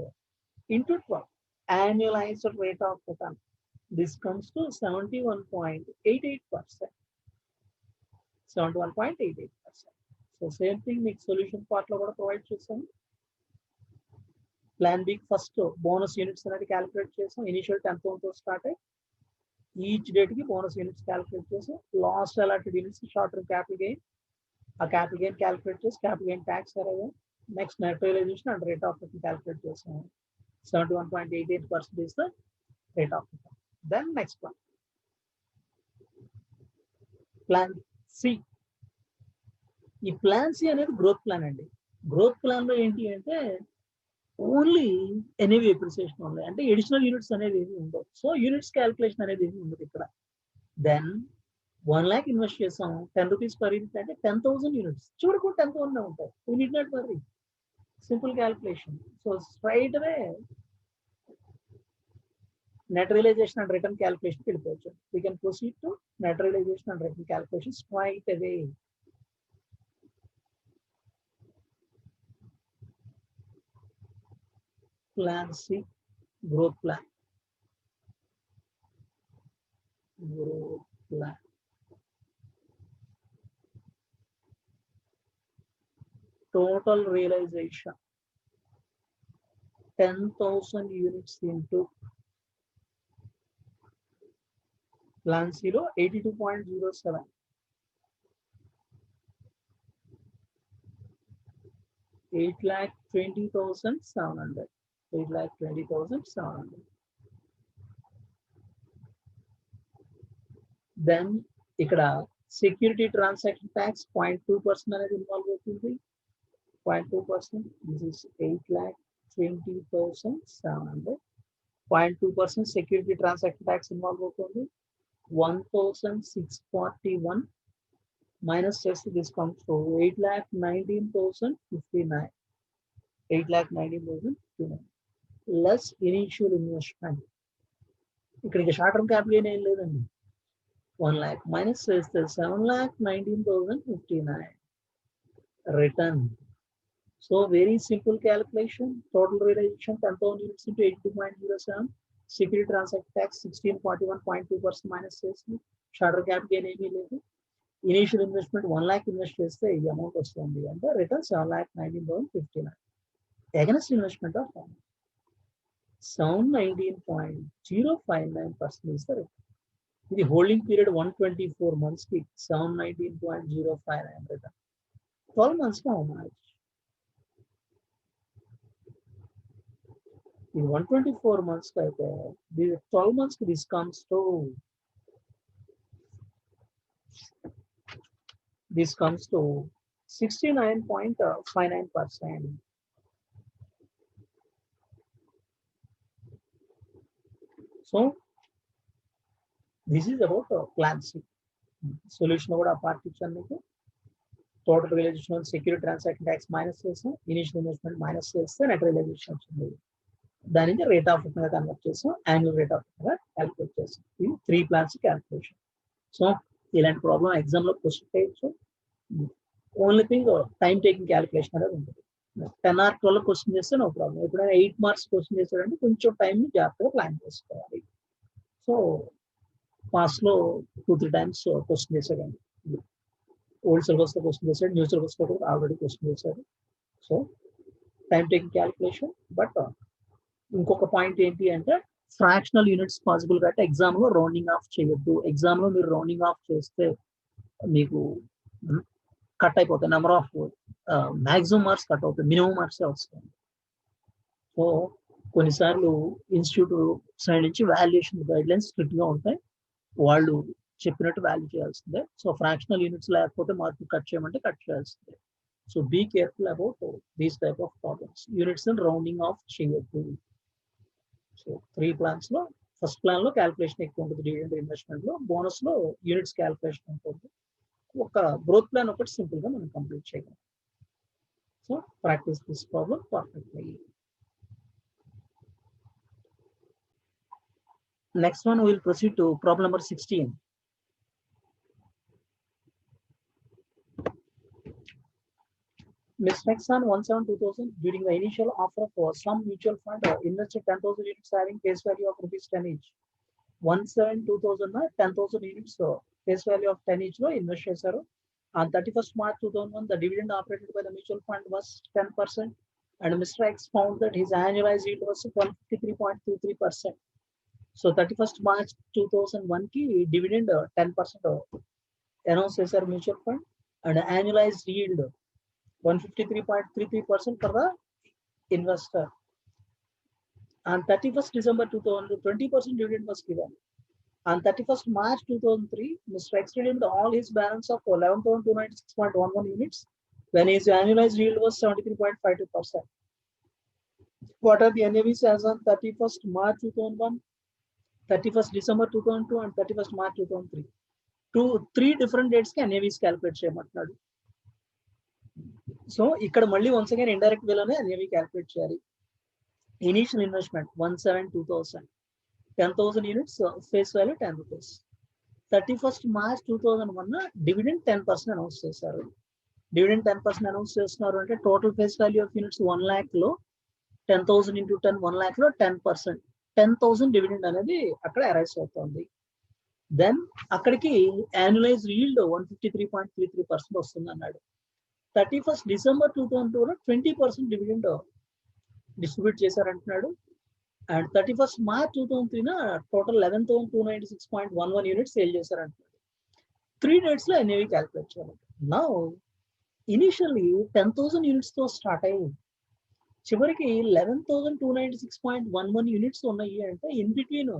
Speaker 1: into 12 annualized rate of return. This comes to 71.88%. 71.88%. So same thing మీకు సొల్యూషన్ పార్ట్ లో కూడా ప్రొవైడ్ చేసాం. Plan B first bonus units అనేది క్యాలిక్యులేట్ చేసాం. ఇనిషియల్ 10,000 తో స్టార్ట్ అయ్యి ఈచ్ డేట్ కి బోనస్ యూనిట్స్ క్యాలిక్యులేట్ చేసాం. Last allotted units short term capital gain, ఆ క్యాపిటల్ గెయిన్ క్యాలిక్యులేట్ చేసి క్యాపిటల్ గెయిన్ ట్యాక్స్ అరవై. Next net realisation and rate of return calculate చేసాం. 71.88% is the rate of return. Then next one, plan C. ఈ plan C అనేది growth plan అండి. Growth plan లో ఏంటి అంటే ఓన్లీ ఎన్ఏవి ఎప్రిసియేషన్ ఉంది, అంటే ఎడిషనల్ యూనిట్స్ అనేది ఏమి ఉండవు. సో యూనిట్స్ క్యాల్కులేషన్ అనేది ఏమి ఉండదు ఇక్కడ. దెన్ 1 lakh ఇన్వెస్ట్ చేసాం, 10 rupees per unit అంటే 10,000 యూనిట్స్. చూడకు 10,000 ఉంటాయి. We need not worry, simple calculation. So straight away net realization and return calculation వెళ్ళిపోవచ్చు. We can proceed to net realization and return calculation straight away. Plan C, growth plan. Growth plan. Total realization 10,000 units into Plan C లో 82.07. 8,20,700. 8,20,700. Then ఇక్కడ security transaction tax 0.2% అనేది involve అవుతుంది. 0.2%. This is 8,20,700. 0.2% security transaction tax involve అవుతుంది. 1,641 minus చేస్తే this comes to 8,19,059. 8,19,059 less initial investment. ఇక్కడ short term capital ఏం లేదండి. 1 lakh minus చేస్తే 7,19,059 return. So very simple calculation. Total realisation 10,000 units into 82.07. Security transaction tax 1641.2% minus చేసి short term capital ఏమీ లేదు. Initial investment 1 lakh invest చేస్తే ఈ amount వస్తుంది అంటే return 7,19,059 against investment of 719.059% is the return. ఇది హోల్డింగ్ పీరియడ్ 124 months కి 719.059 return. 12 months కి హౌ మచ్? ఇది 124 months కి అయితే 12 months కి this comes to 69.59%. So this is about Plan C. Solution కూడా పార్ట్ ఇచ్చాను మీకు. Total realisation security transaction tax minus చేస్తాం, ఇనిషియల్ ఇన్వెస్ట్మెంట్ మైనస్ చేస్తే నెట్ రియలైజేషన్ వచ్చింది. దాని నుంచి రేట్ ఆఫ్ రిటర్న్ కన్వర్ట్ చేస్తాం, annual rate of return calculate చేస్తాం. ఇది 3 plans క్యాలిక్యులేషన్. సో ఇలాంటి ప్రాబ్లం ఎగ్జామ్ లో క్వశ్చన్ చేయొచ్చు. Only thing time taking calculation అనేది ఉంటుంది. 10 or 12 క్వశ్చన్ చేస్తే నో ప్రాబ్లం. ఎప్పుడైనా 8 marks క్వశ్చన్ చేస్తాడంటే కొంచెం టైం జాగ్రత్తగా ప్లాన్ చేసుకోవాలి. సో పాస్ట్ లో 2-3 times క్వశ్చన్ చేశాడండి. ఓల్డ్ సిలబస్ లో క్వశ్చన్ చేశాడు, న్యూ సిలబస్ లో కూడా ఆల్రెడీ క్వశ్చన్ చేశాడు. So time taking calculation, but ఇంకొక పాయింట్ ఏంటి అంటే ఫ్రాక్షనల్ యూనిట్స్ పాసిబుల్ కాబట్టి ఎగ్జామ్ లో రౌండింగ్ ఆఫ్ చేయొద్దు. ఎగ్జామ్ లో మీరు రౌండింగ్ ఆఫ్ చేస్తే మీకు కట్ అయిపోతాయి. Number of maximum marks cut అవుతాయి, మినిమం మార్క్స్ వస్తాయి. సో కొన్నిసార్లు ఇన్స్టిట్యూట్ సైడ్ నుంచి వాల్యుయేషన్ గైడ్ లైన్స్ స్ట్రిక్ట్ గా ఉంటాయి. వాళ్ళు చెప్పినట్టు వాల్యూ చేయాల్సిందే. సో ఫ్రాక్షనల్ యూనిట్స్ లేకపోతే మార్కులు కట్ చేయమంటే కట్ చేయాల్సిందే. So be careful about these type of problems. Units rounding off చేయొద్దు. సో 3 ప్లాన్స్ లో ఫస్ట్ ప్లాన్ లో క్యాల్కులేషన్ ఎక్కువ ఉంటుంది, డివిడెండ్ ఇన్వెస్ట్మెంట్ లో. బోనస్ లో యూనిట్స్ క్యాల్కులేషన్ ఉంటుంది. ఒక గ్రోత్ ప్లాన్ ఒకటి సింపుల్ గా మనం కంప్లీట్ చేయగలం. So practice this problem perfectly. Next one, we will proceed to problem number 16. Ms. Nexan 17-2000 during the initial offer for some mutual fund invested 10,000 units having face value of rupees 10 each. 17-2000 10,000 units face value of 10 each invest చేశారు. On 31st March 2001, the dividend operated by the mutual fund was 10%, and Mr. X found that his annualized yield was 153.33%. So 31st March 2001 ki dividend 10% announce చేశారు mutual fund, and annualized yield 153.33% for the investor. On 31st December 2000, 20% dividend was given. On 31st March 2003, Mr. X redeemed all his balance of 11,296.11 units when his annualized yield was 73.52%. What are the NAVs as on 31st March 2001, 31st December 2002, and 31st March 2003? Three different dates ki NAVs calculate చేయమంటున్నాడు. So ఇక్కడ మళ్ళీ once again indirect వేలోనే NAV calculate చేయాలి. Initial investment 17-2000, 10,000 units face value 10 rupees. 31st March 2001 dividend 10% announce చేశారు. Dividend 10% announce చేస్తున్నారు అంటే total face value of units 1 lakh లో 10,000 into 10 1 lakh లో 10%, 10,000 డివిడెండ్ అనేది అక్కడ అరైజ్ అవుతుంది. దెన్ అక్కడికి యాన్యులైజ్ ఈల్డ్ 153.33% వస్తుంది అన్నాడు. 31st December 2002 20% డివిడెండ్ డిస్ట్రిబ్యూట్ చేశారంటున్నాడు. And 31st March 2003 total 11,296.11 units sale చేశారంటున్నాడు. 3 dates లో NAV క్యాల్కులేట్ చేయాలి. నౌ ఇనిషియల్లీ 10,000 యూనిట్స్ తో స్టార్ట్ అయ్యి చివరికి 11,296.11 యూనిట్స్ ఉన్నాయి అంటే ఇన్ బిట్వీన్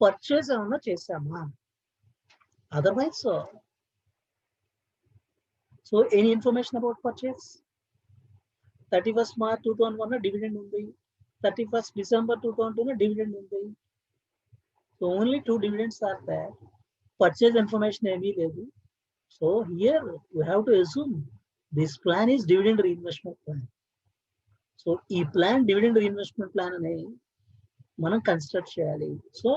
Speaker 1: పర్చేస్ ఏమన్నా చేశామా? Otherwise so any information about purchase? 31st March 2001 dividend ఉంది, 31st December 2002 డివిడెండ్ ఉంది. So only 2 dividends are there. Purchase information ఏమీ లేదు. So here you have to assume this plan is dividend reinvestment plan. So ఈ plan dividend reinvestment plan అనేది మనం construct చేయాలి. So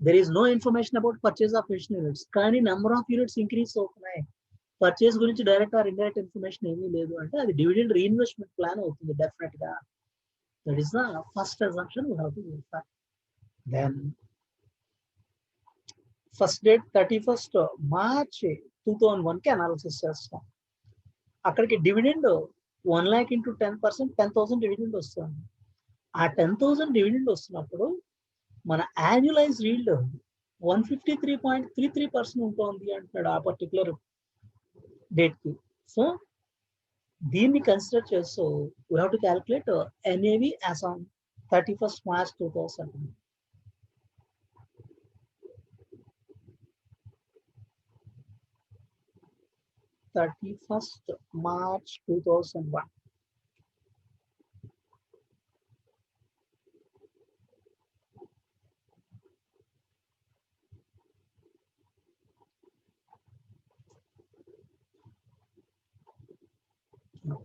Speaker 1: there is no information about purchase of finished units, కానీ number of units increase అవుతున్నాయి. Purchase గురించి direct or indirect information ఏమీ లేదు అంటే అది డివిడెండ్ రీఇన్వెస్ట్మెంట్ ప్లాన్ అవుతుంది డెఫినెట్ గా. That is the first assumption we have to verify. Then first date 31st March 2001 కి అనాలిసిస్ చేస్తాం. అక్కడికి డివిడెండ్ 1 lakh into 10%, 10,000 డివిడెండ్ వస్తుంది. ఆ 10,000 డివిడెండ్ వస్తున్నప్పుడు మన యాన్యులైజ్ ఈల్డ్ 153.33% ఉంటుంది అంటున్నాడు ఆ పర్టికులర్ డేట్ కి. సో దీన్ని కన్సిడర్ చేస్తూ we have to calculate NAV as on 31st March 2000. 31st March 2001.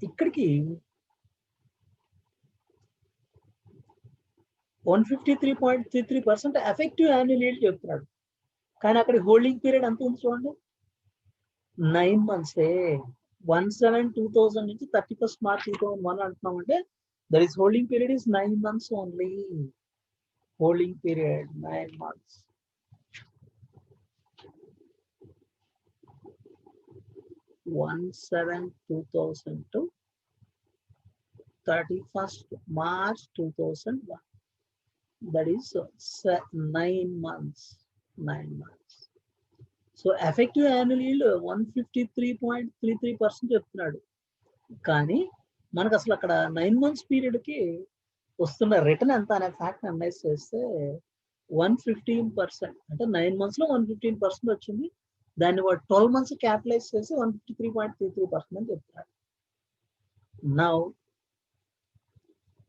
Speaker 1: ఇక్కడికి 153.33% ఎఫెక్టివ్ యాన్యువల్ ఈల్డ్ చెప్తున్నాడు, కానీ అక్కడ హోల్డింగ్ పీరియడ్ ఎంత ఉంది చూడండి, 9 months. 17-2000 నుంచి 31st March 2001 అంటున్నాం అంటే that is holding period is 9 months only. Holding period 9 months. 17-2000 to 31st March 2001. that is 9 months. 9 months. So effective annual yield 153.33% చెప్తున్నాడు. కానీ మనకు అసలు అక్కడ 9 months పీరియడ్కి వస్తున్న రిటర్న్ ఎంత అనే ఫ్యాక్ట్ అనలైజ్ చేస్తే 115%. అంటే 9 months లో 115% వచ్చింది. దాన్ని వాడు 12 months క్యాపిటలైజ్ చేసి 153.33% అని చెప్తున్నాడు. నౌ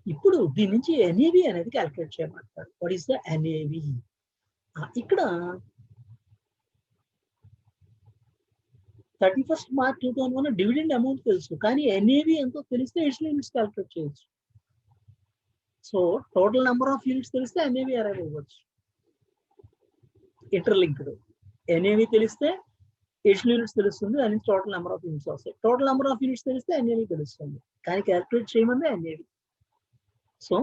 Speaker 1: ఇప్పుడు దీని నుంచి ఎన్ఏవి అనేది క్యాలిక్యులేట్ చేయమంటాడు. What is the NAV? ఇక్కడ 31st March 2001 డివిడెండ్ అమౌంట్ తెలుసు, కానీ ఎన్ఏవి ఎంతో తెలిస్తే ఎడిషనల్ యూనిట్స్ క్యాలిక్యులేట్ చేయొచ్చు. So total number of units తెలిస్తే ఎన్ఏవి అరైవ్ అవ్వచ్చు. ఇంటర్లింక్డ్. ఎన్ఏవి తెలిస్తే ఎడిషనల్ యూనిట్స్ తెలుస్తుంది, దాని నుంచి టోటల్ నెంబర్ ఆఫ్ యూనిట్స్ వస్తాయి. టోటల్ నెంబర్ ఆఫ్ యూనిట్స్ తెలిస్తే ఎన్ఏవి తెలుస్తుంది, కానీ క్యాలిక్యులేట్ చేయమంది ఎన్ఏవి. సో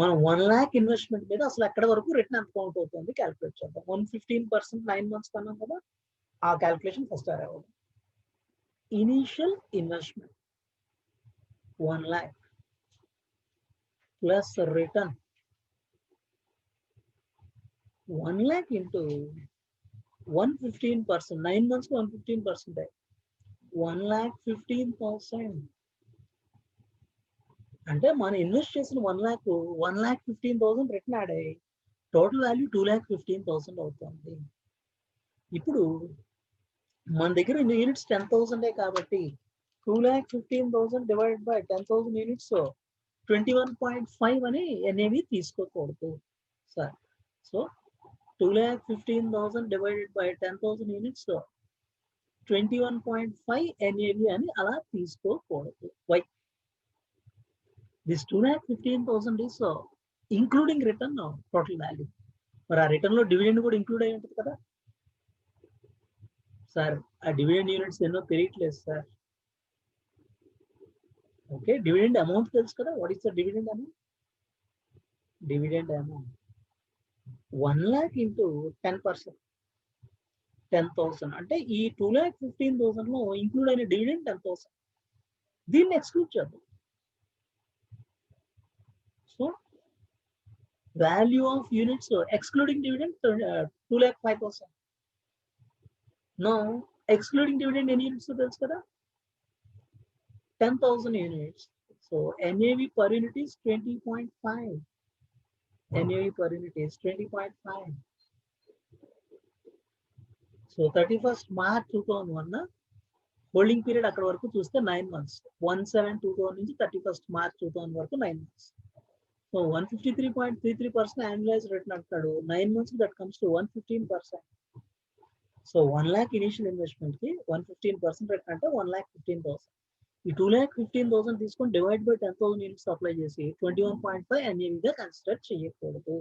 Speaker 1: మనం 1 lakh ఇన్వెస్ట్మెంట్ మీద అసలు ఎక్కడ వరకు రిటర్న్ ఎంత కౌంట్ అవుతుంది క్యాలిక్యులేట్ చేద్దాం. 115% 9 months కన్నాం కదా, ఆ క్యాలిక్యులేషన్ ఫస్ట్ అవ్వదు. Initial investment 1 lakh plus return 1 lakh into 115%. 9 months 115%. 1,15,000 అంటే మనం ఇన్వెస్ట్ చేసిన 1,15,000 రిటర్న్ యాడ్ అయ్యాయి. టోటల్ వాల్యూ 2,15,000 అవుతుంది. ఇప్పుడు మన దగ్గర యూనిట్స్ 10,000 కాబట్టి 2,15,000 డివైడెడ్ బై 10,000 యూనిట్స్ 21.5 అని ఎన్ఏవి తీసుకోకూడదు sir. So 2,15,000 divided by 10,000 units 21.5 NAV అని అలా తీసుకోకూడదు. Why? This 2,15,000 is including return total value. మరి ఆ రిటర్న్ లో డివిడెండ్ కూడా ఇంక్లూడ్ అయి ఉంటుంది కదా సార్. ఆ డివిడెండ్ యూనిట్స్ ఎన్నో తెలియట్లేదు సార్. ఓకే, డివిడెండ్ అమౌంట్ తెలుసు కదా. What is the dividend amount? Dividend amount 1 lakh into 10%, 10,000. అంటే ఈ 2,15,000 లో ఇంక్లూడ్ అయిన డివిడెండ్ 10,000. దీన్ని ఎక్స్క్లూడ్ చేద్దాం. So value of units excluding dividend 2,05,000. No excluding dividend ఎన్ని యూనిట్స్ తెలుసు కదా, 10,000 units. So NAV per unit is 20.5. NAV per unit is 20.5. So 31st March 2001 holding period అక్కడ వరకు చూస్తే 9 months. 1/7/2000 నుంచి 31st March 2000 వరకు 9 months. సో 153.33% annualized రిటర్న్ అంటాడు. 9 months that comes to 115%. So 1 lakh initial investment కి 115% return అంటే 1,15,000. ఈ 2,15,000 తీసుకొని డివైడ్ బై 10,000 యూనిట్స్ అప్లై చేసి 21.5 ఎన్ఏవిగా కన్సిడర్ చేయకూడదు.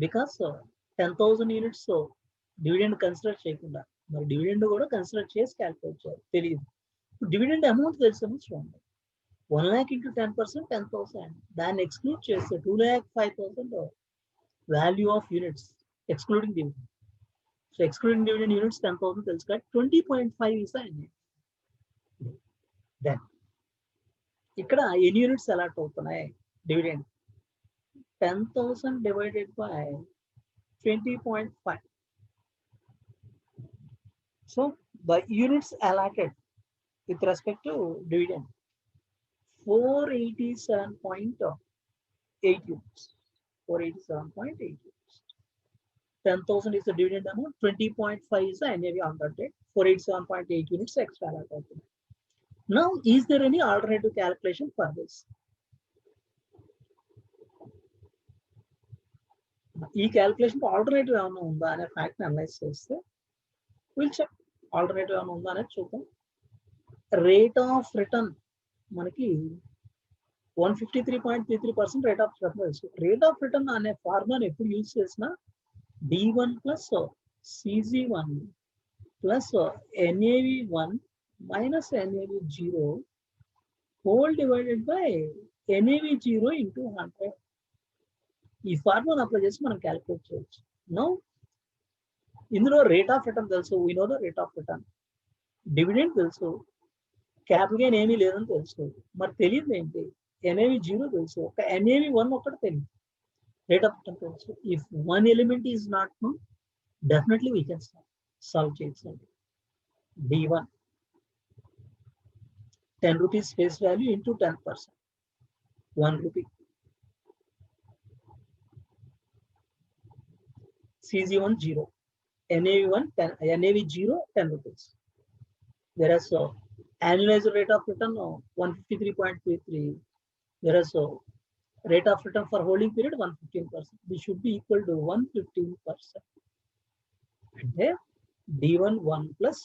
Speaker 1: బికాస్ 10,000 యూనిట్స్ డివిడెండ్ కన్సిడర్ చేయకుండా మరి డివిడెండ్ కూడా కన్సిడర్ చేసి క్యాల్కులేట్ చేయాలి. తెలియదు. డివిడెండ్ అమౌంట్ తెలిసాము చూడండి. 1 lakh ఇంటూ 10%, 10,000. దాన్ని ఎక్స్క్లూడ్ చేస్తే 2,05,000 value of units excluding dividend. So excluding dividend units 10,000 తెలుసు కాబట్టి 20.5 is the NAV. దెన్ ఇక్కడ ఎన్ని యూనిట్స్ అలాట్ అవుతున్నాయి dividend? 10,000 divided by 20.5. So the units allotted with respect to dividend 487.8 units. 487.8 units. 10,000 is the dividend amount. 20.5 is the NAV on that date. 487.8 units extra allot అవుతుంది. Now, is there any alternative calculation for this? ఈ calculation alternative ఏమైనా ఉందా అనే fact analyse చేస్తే will check. Alternative ఏమైనా ఉందా అనేది చూద్దాం. రేట్ ఆఫ్ రిటర్న్ మనకి 153.33% రేట్ ఆఫ్ రిటర్న్ తెలుసు. రేట్ ఆఫ్ రిటర్న్ అనే ఫార్ములాని ఎప్పుడు యూజ్ చేసినా D1 plus CG1 plus NAV1 minus NAV0 whole divided by NAV0 into 100. ఈ ఫార్ములా అప్లై చేసి మనం క్యాలిక్యులేట్ చేయొచ్చు. నో ఇందులో రేట్ ఆఫ్ రిటర్న్ తెలుసు. We know the rate of return. Dividend తెలుసు. క్యాపిటల్ గెయిన్ ఏమీ లేదని తెలుసు. మరి తెలియదు ఏంటి? NAV 0 తెలుసు, ఒక NAV 1 ఒకటి తెలియదు, రేట్ ఆఫ్ రిటర్న్ తెలుసు. If one element is not known, definitely we can solve చేయొచ్చు. D1 10 rupees face value into 10%, 1 rupee. CG1 0, NAV1 10, NAV 0 10 rupees. Whereas annualized rate of return 153.33, whereas rate of return for holding period 115%. This should be equal to 115%. అంటే D1 1 plus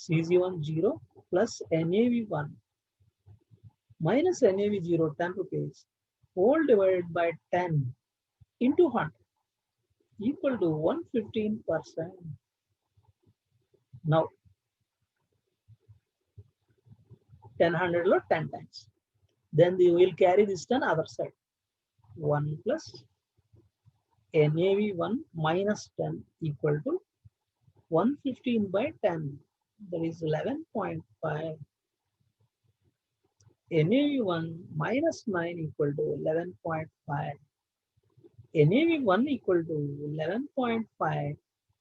Speaker 1: CG1 0 plus NAV 1 minus NAV 0 10 rupees whole divided by 10 into 100 equal to 115%. Now 10 100 lo 10 times. Then we will carry this to other side. 1 plus NAV 1 minus 10 equal to 115 by 10. That is 11.5. NAV 1 minus 9 equal to 11.5. NAV 1 equal to 11.5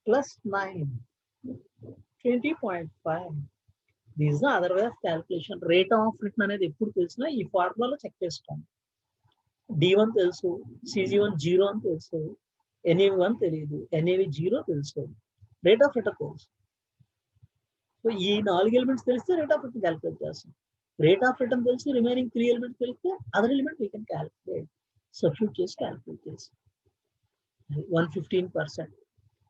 Speaker 1: plus 9, 20.5. This is the other way of calculation. Rate of return అనేది ఎప్పుడు తెలిసినా ఈ ఫార్ములాలో check చేస్తాం. D1 తెలుసు, CG1 0 అని తెలుసు, NAV 1 తెలియదు, NAV 0 తెలుసు, రేట్ ఆఫ్ రిటర్న్ తెలుసు. సో ఈ 4 ఎలిమెంట్స్ తెలిస్తే రేట్ ఆఫ్ రిటర్న్ క్యాలిక్యులేట్ చేస్తాం. రేట్ ఆఫ్ రిటర్న్ తెలిసి రిమైనింగ్ 3 ఎలిమెంట్స్ తెలిస్తే other element we can calculate, substitute చేసి క్యాలిక్యులేట్ చేసి 115%.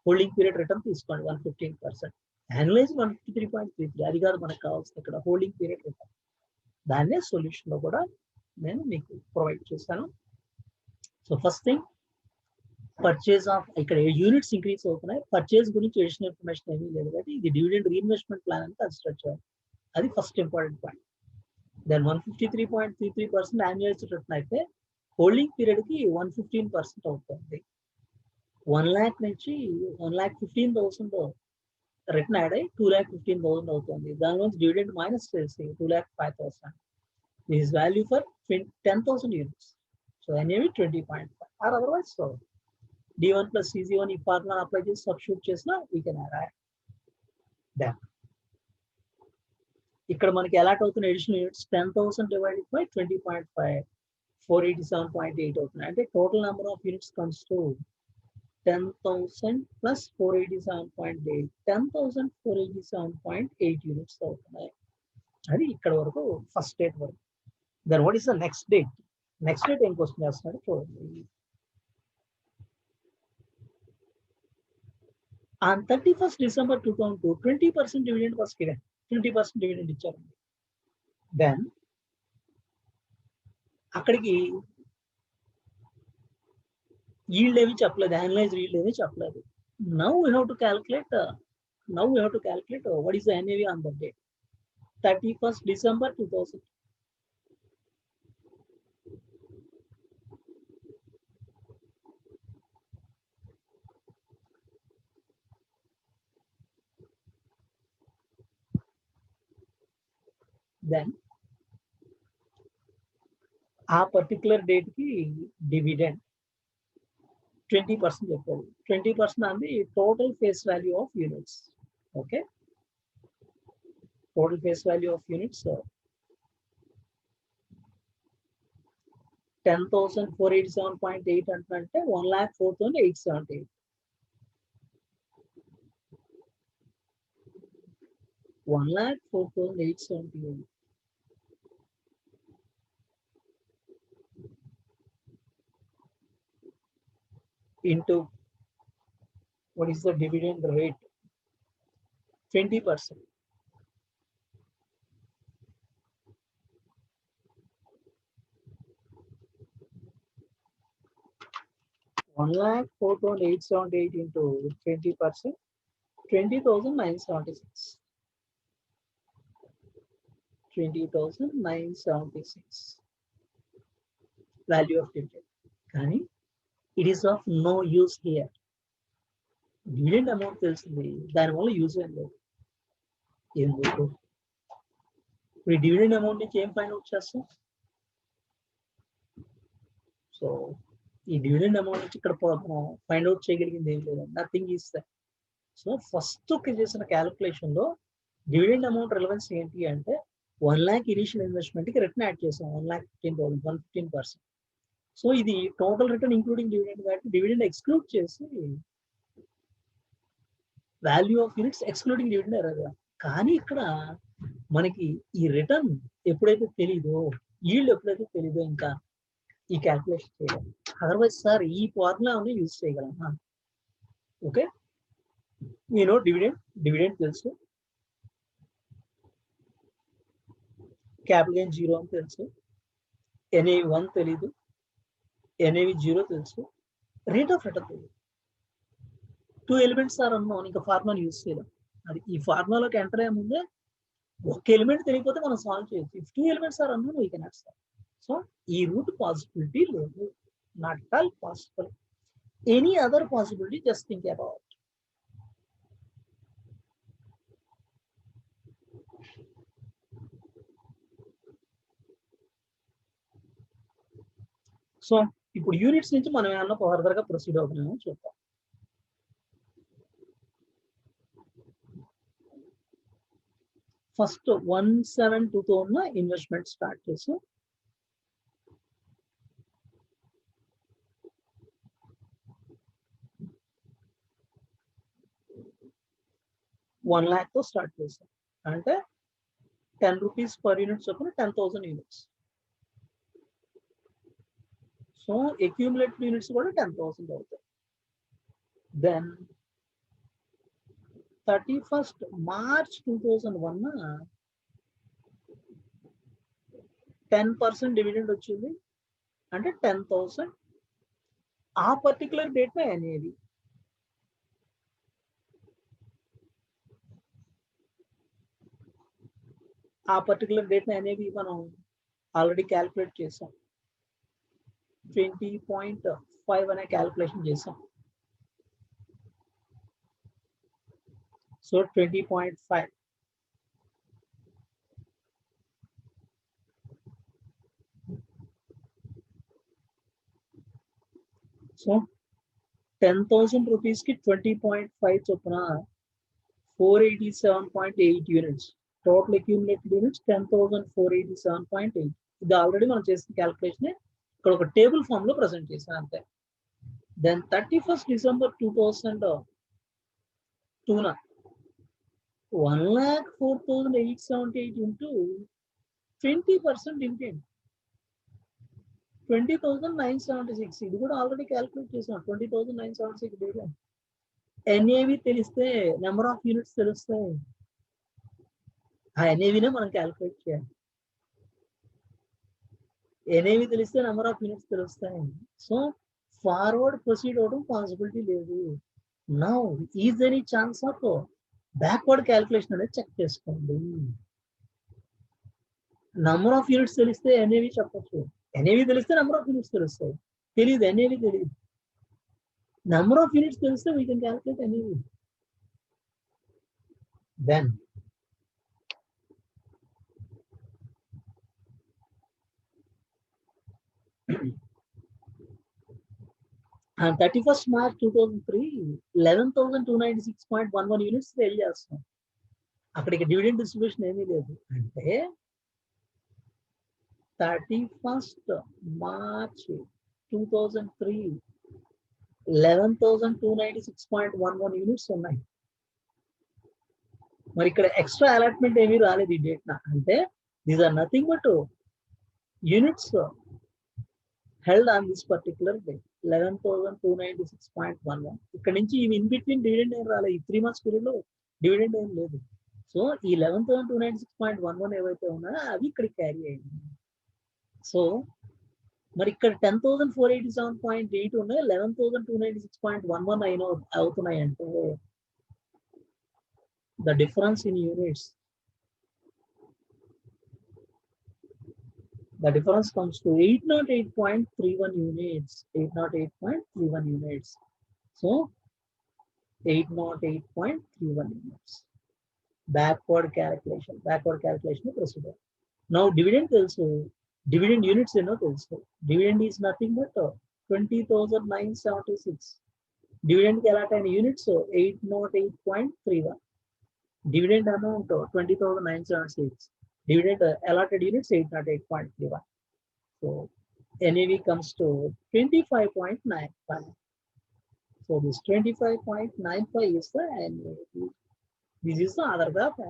Speaker 1: హోల్డింగ్ పీరియడ్ రిటర్న్ తీసుకోండి 115%. యాన్యువలైజ్ 153.33, అది కాదు మనకు కావాల్సింది ఇక్కడ హోల్డింగ్ పీరియడ్ రిటర్న్. దాన్నే సొల్యూషన్ లో కూడా నేను మీకు ప్రొవైడ్ చేస్తాను. So first thing purchase of, ఇక్కడ యూనిట్స్ ఇంక్రీజ్ అవుతున్నాయి, పర్చేజ్ గురించి ఎడిషనల్ ఇన్ఫర్మేషన్ ఏమీ లేదు కాబట్టి ఇది డివిడెండ్ రీఇన్వెస్ట్మెంట్ ప్లాన్ అని కన్సిడర్ చేయాలి. అది first important point. Then 153.33% annualised return అయితే హోల్డింగ్ పీరియడ్ కి 115% అవుతుంది. 1 lakh నుంచి 1,15,000 రిటర్న్ యాడ్ అయ్యి 2,15,000 అవుతుంది. దానిలోంచి డివిడెండ్ మైనస్ చేసి 2,05,000. This is value for 10,000 units. So NAV 20.5 or otherwise so D1 plus CG1 ఈ ఫార్ములా అప్లై చేసి సబ్స్టిట్యూట్ చేసినా వీ కెన్ యాడ్. దెన్ ఇక్కడ మనకి అలాట్ అవుతున్న ఎడిషనల్ యూనిట్స్ 10,000 డివైడెడ్ బై 20.5, 487.8 అవుతున్నాయి. అంటే total number of units comes to 10,000 plus 487.8, 10,487.8 units అవుతున్నాయి. అది ఇక్కడ వరకు ఫస్ట్ డేట్ వరకు. Then what is the next date? Next date ఏం క్వశ్చన్ చేస్తున్నాడు చూడండి. On 31st December 2002, 20% dividend was given. 20% dividend ఇచ్చారండి. దెన్ అక్కడికి yield ఏమి చెప్పలేదు, అనలైజ్ yield ఏమి చెప్పలేదు. Now we have to calculate what is the NAV on that date, 31st December 2000. Then ఆ పర్టికులర్ డేట్ కి డివిడెండ్ 20% చెప్పారు. 20% on the total face value of units. Okay, total face value of units 10,487.8 అంటే 1,04,878. 1,04,878 into what is the dividend rate? 20%. One lakh 4,878 into 20%, 20,976. 20,976 value of dividend. కానీ it is of no use here. Dividend amount తెలిసింది, దానివల్ల use ఏం లేదు. ఎందుకు? ఇప్పుడు dividend amount నుంచి ఏం ఫైండ్ అవుట్ చేస్తాం? సో ఈ డివిడెండ్ అమౌంట్ నుంచి ఇక్కడ ఫైండ్ అవుట్ చేయగలిగింది ఏం లేదు, నథింగ్ ఈస్. సో ఫస్ట్ చేసిన క్యాలిక్యులేషన్ లో డివిడెండ్ అమౌంట్ రిలవెన్స్ ఏంటి అంటే 1 lakh ఇనిషియల్ ఇన్వెస్ట్మెంట్ కి రిటర్న్ యాడ్ చేసాం 1,15,000 115%. సో ఇది టోటల్ రిటర్న్ ఇంక్లూడింగ్ డివిడెండ్ కాబట్టి డివిడెండ్ ఎక్స్క్లూడ్ చేసి value of units excluding dividend ఎర్రగా. కానీ ఇక్కడ మనకి ఈ రిటర్న్ ఎప్పుడైతే తెలీదో, ఈల్డ్ ఎప్పుడైతే తెలీదో ఇంకా ఈ క్యాల్కులేషన్ చేయగలం. అదర్వైజ్ సార్ ఈ ఫార్ములాని యూజ్ చేయగలం. ఓకే, నేను డివిడెండ్ తెలుసు, క్యాపిటల్ గెయిన్ 0 అని తెలుసు, ఎన్ఏవి 1 తెలీదు, ఎన్ఏవి 0 తెలుసు, రేట్ ఆఫ్ రిటర్న్ తెలియదు. 2 ఎలిమెంట్స్ సార్ అన్నాం, ఇంకా ఫార్ములాని యూజ్ చేయలేం. అది ఈ ఫార్ములాలోకి ఎంటర్ అయ్యే ముందే ఒక ఎలిమెంట్ తెలియకపోతే మనం సాల్వ్ చేయొచ్చు. ఇఫ్ 2 ఎలిమెంట్స్ ఆర్ అన్నాం వీ కెనాట్ సాల్వ్. సో ఈ రూట్ పాసిబిలిటీ లేదు, not at all possible. Any other possibility just think about. So ఇప్పుడు యూనిట్స్ నుంచి మనం ఏమన్నా ఫర్దర్ గా ప్రొసీడ్ అవుతున్నామో చూద్దాం. ఫస్ట్ 1,7,2తో ఉన్న ఇన్వెస్ట్మెంట్ స్టార్ట్ చేసి 1 lakh తో స్టార్ట్ చేసాం. అంటే 10 రూపీస్ పర్ యూనిట్ చొప్పున 10,000 యూనిట్స్. సో అక్యూములేటెడ్ యూనిట్స్ కూడా 10,000 అవుతాయి. దెన్ 31st March 2001 10% డివిడెండ్ వచ్చింది, అంటే 10,000. ఆ పర్టికులర్ డేట్ అనేది అనేది మనం ఆల్రెడీ క్యాల్కులేట్ చేసాం, 20.5 అనే క్యాల్కులేషన్ చేసాం. సో 20.5 సో 10,000 రూపీస్ కి 20.5 చొప్పున 487.8 యూనిట్స్. Total accumulated units 10,487.8. ఇది ఆల్రెడీ మనం చేసిన క్యాల్కులేషన్ ఇక్కడ ఒక టేబుల్ ఫామ్ లో ప్రజెంట్ చేశాను అంతే. Then 31st December 2002 1,04,878 into 20% dividend 20,976. ఇది కూడా ఆల్రెడీ క్యాల్కులేట్ చేసాం, 20,976 డివిడెండ్. ఎన్ఏవి తెలిస్తే నెంబర్ ఆఫ్ యూనిట్స్ తెలుస్తాయి, ఆ ఎన్ఏవినే మనం క్యాల్కులేట్ చేయాలి. ఎన్ఏవి తెలిస్తే నెంబర్ ఆఫ్ యూనిట్స్ తెలుస్తాయి. సో ఫార్వర్డ్ ప్రొసీడ్ అవడం పాసిబిలిటీ లేదు. Now is any chance of backward calculation అనేది చెక్ చేసుకోండి. నెంబర్ ఆఫ్ యూనిట్స్ తెలిస్తే ఎన్ఏవి చెప్పచ్చు, ఎన్ఏవి తెలిస్తే నెంబర్ ఆఫ్ యూనిట్స్ తెలుస్తాయి. తెలియదు, ఎన్ఏవి తెలియదు. నెంబర్ ఆఫ్ యూనిట్స్ తెలిస్తే we can calculate NAV. Then on 31st March 2003 11,296.11 units sale చేస్తాం. అక్కడికి డివిడెండ్ డిస్ట్రిబ్యూషన్ ఏమీ లేదు. అంటే 31st March 2003 11,296.11 యూనిట్స్ ఉన్నాయి. మరి ఇక్కడ ఎక్స్ట్రా అలాట్మెంట్ ఏమీ రాలేదు ఈ డేట్. అంటే these are nothing but units held on this particular day 11,296.11. ఇక్కడ నుంచి ఇన్ బిట్వీన్ డివిడెండ్ ఏం రాలేదు, ఈ 3 months పీరియడ్ లో డివిడెండ్ ఏం లేదు. సో ఈ 11,296.11 ఏవైతే ఉన్నాయో అవి ఇక్కడ క్యారీ అయ్యింది. సో మరి ఇక్కడ 10,487.8 ఉన్నాయి, 11,296.11 అయిన అవుతున్నాయి. అంటే the difference in units, the difference comes to 808.31 units. 808.31 units. So 808.31 units. Backward calculation procedure. Now dividend also dividend units ఎన్నో తెలుసు. Dividend is nothing but 20,976. డివిడెండ్కి అలాట్ అయిన units 808.31. Dividend amount 20,976. Dividend allotted units 808.31. So NAV comes to 25.95. So this 25.95 is the NAV. This is the other graph.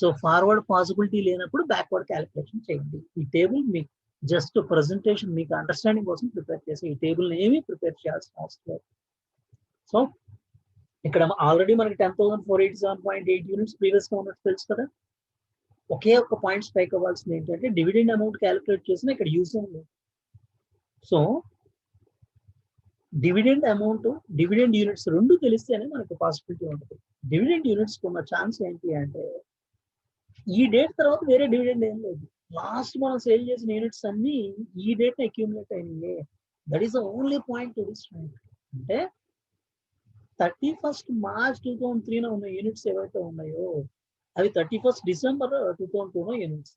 Speaker 1: So forward possibility లేనప్పుడు backward calculation చేయండి. ఈ table మీకు just presentation మీకు understanding కోసం prepare చేసి ఈ టేబుల్ ఏమీ prepare చేయాల్సిన అవసరం లేదు. సో ఇక్కడ ఆల్రెడీ మనకి 10,487.8 యూనిట్స్ ప్రీవియస్ గా ఉన్నట్టు తెలుసు కదా. ఒకే ఒక పాయింట్ స్ట్రైక్ అవ్వాల్సింది ఏంటంటే డివిడెండ్ అమౌంట్ క్యాలిక్యులేట్ చేసిన ఇక్కడ యూజ్ లేదు. So dividend amount, dividend units రెండు తెలిస్తేనే మనకు పాసిబిలిటీ ఉంటుంది. డివిడెండ్ యూనిట్స్ ఉన్న ఛాన్స్ ఏంటి అంటే ఈ డేట్ తర్వాత వేరే డివిడెండ్ ఏం లేదు. లాస్ట్ మనం సేల్ చేసిన యూనిట్స్ అన్ని ఈ డేట్ అక్యూములేట్ అయినాయి. That is the only point to this point. అంటే 31st March 2003 ఉన్న యూనిట్స్ ఏవైతే ఉన్నాయో అవి 31st December 2002 units.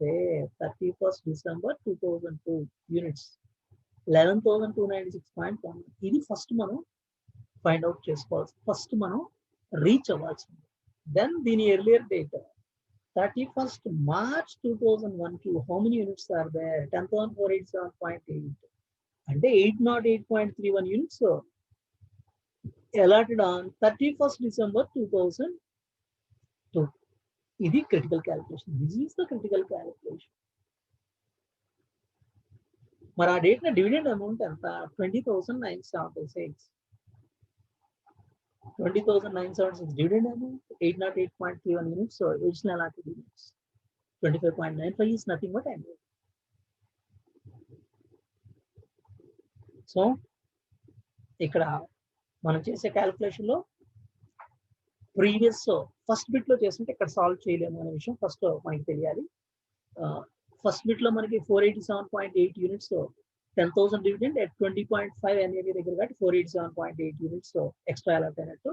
Speaker 1: 31st December 2002 units 11,296.1. ఇది ఫస్ట్ మనం ఫైండ్ అవుట్ చేసుకోవాల్సి, ఫస్ట్ మనం రీచ్ అవ్వాల్సింది. దెన్ దీని ఎర్లియర్ డేట్ 31st March 2001 కి how many units are there? 10,487.8 అంటే 808.31 units allotted on 31st December 2002. ఇది critical calculation. This is the critical calculation. మరి ఆ డేట్ డివిడెండ్ అమౌంట్ ఎంత? 20,976. 20,976 dividend amount 808.31 units. Additional allotted units 25.95 is nothing but annual. So ఇక్కడ మనం చేసే calculation లో previous first bit లో చేస్తుంటే ఇక్కడ సాల్వ్ చేయలేము అనే విషయం ఫస్ట్ మనకి తెలియాలి. ఫస్ట్ బిట్ లో మనకి 487.8 యూనిట్స్ 10,000 డివిడెండ్ at 20.5 NAV దగ్గర కాబట్టి 487.8 యూనిట్స్ ఎక్స్ట్రా అలాట్ అయినట్టు.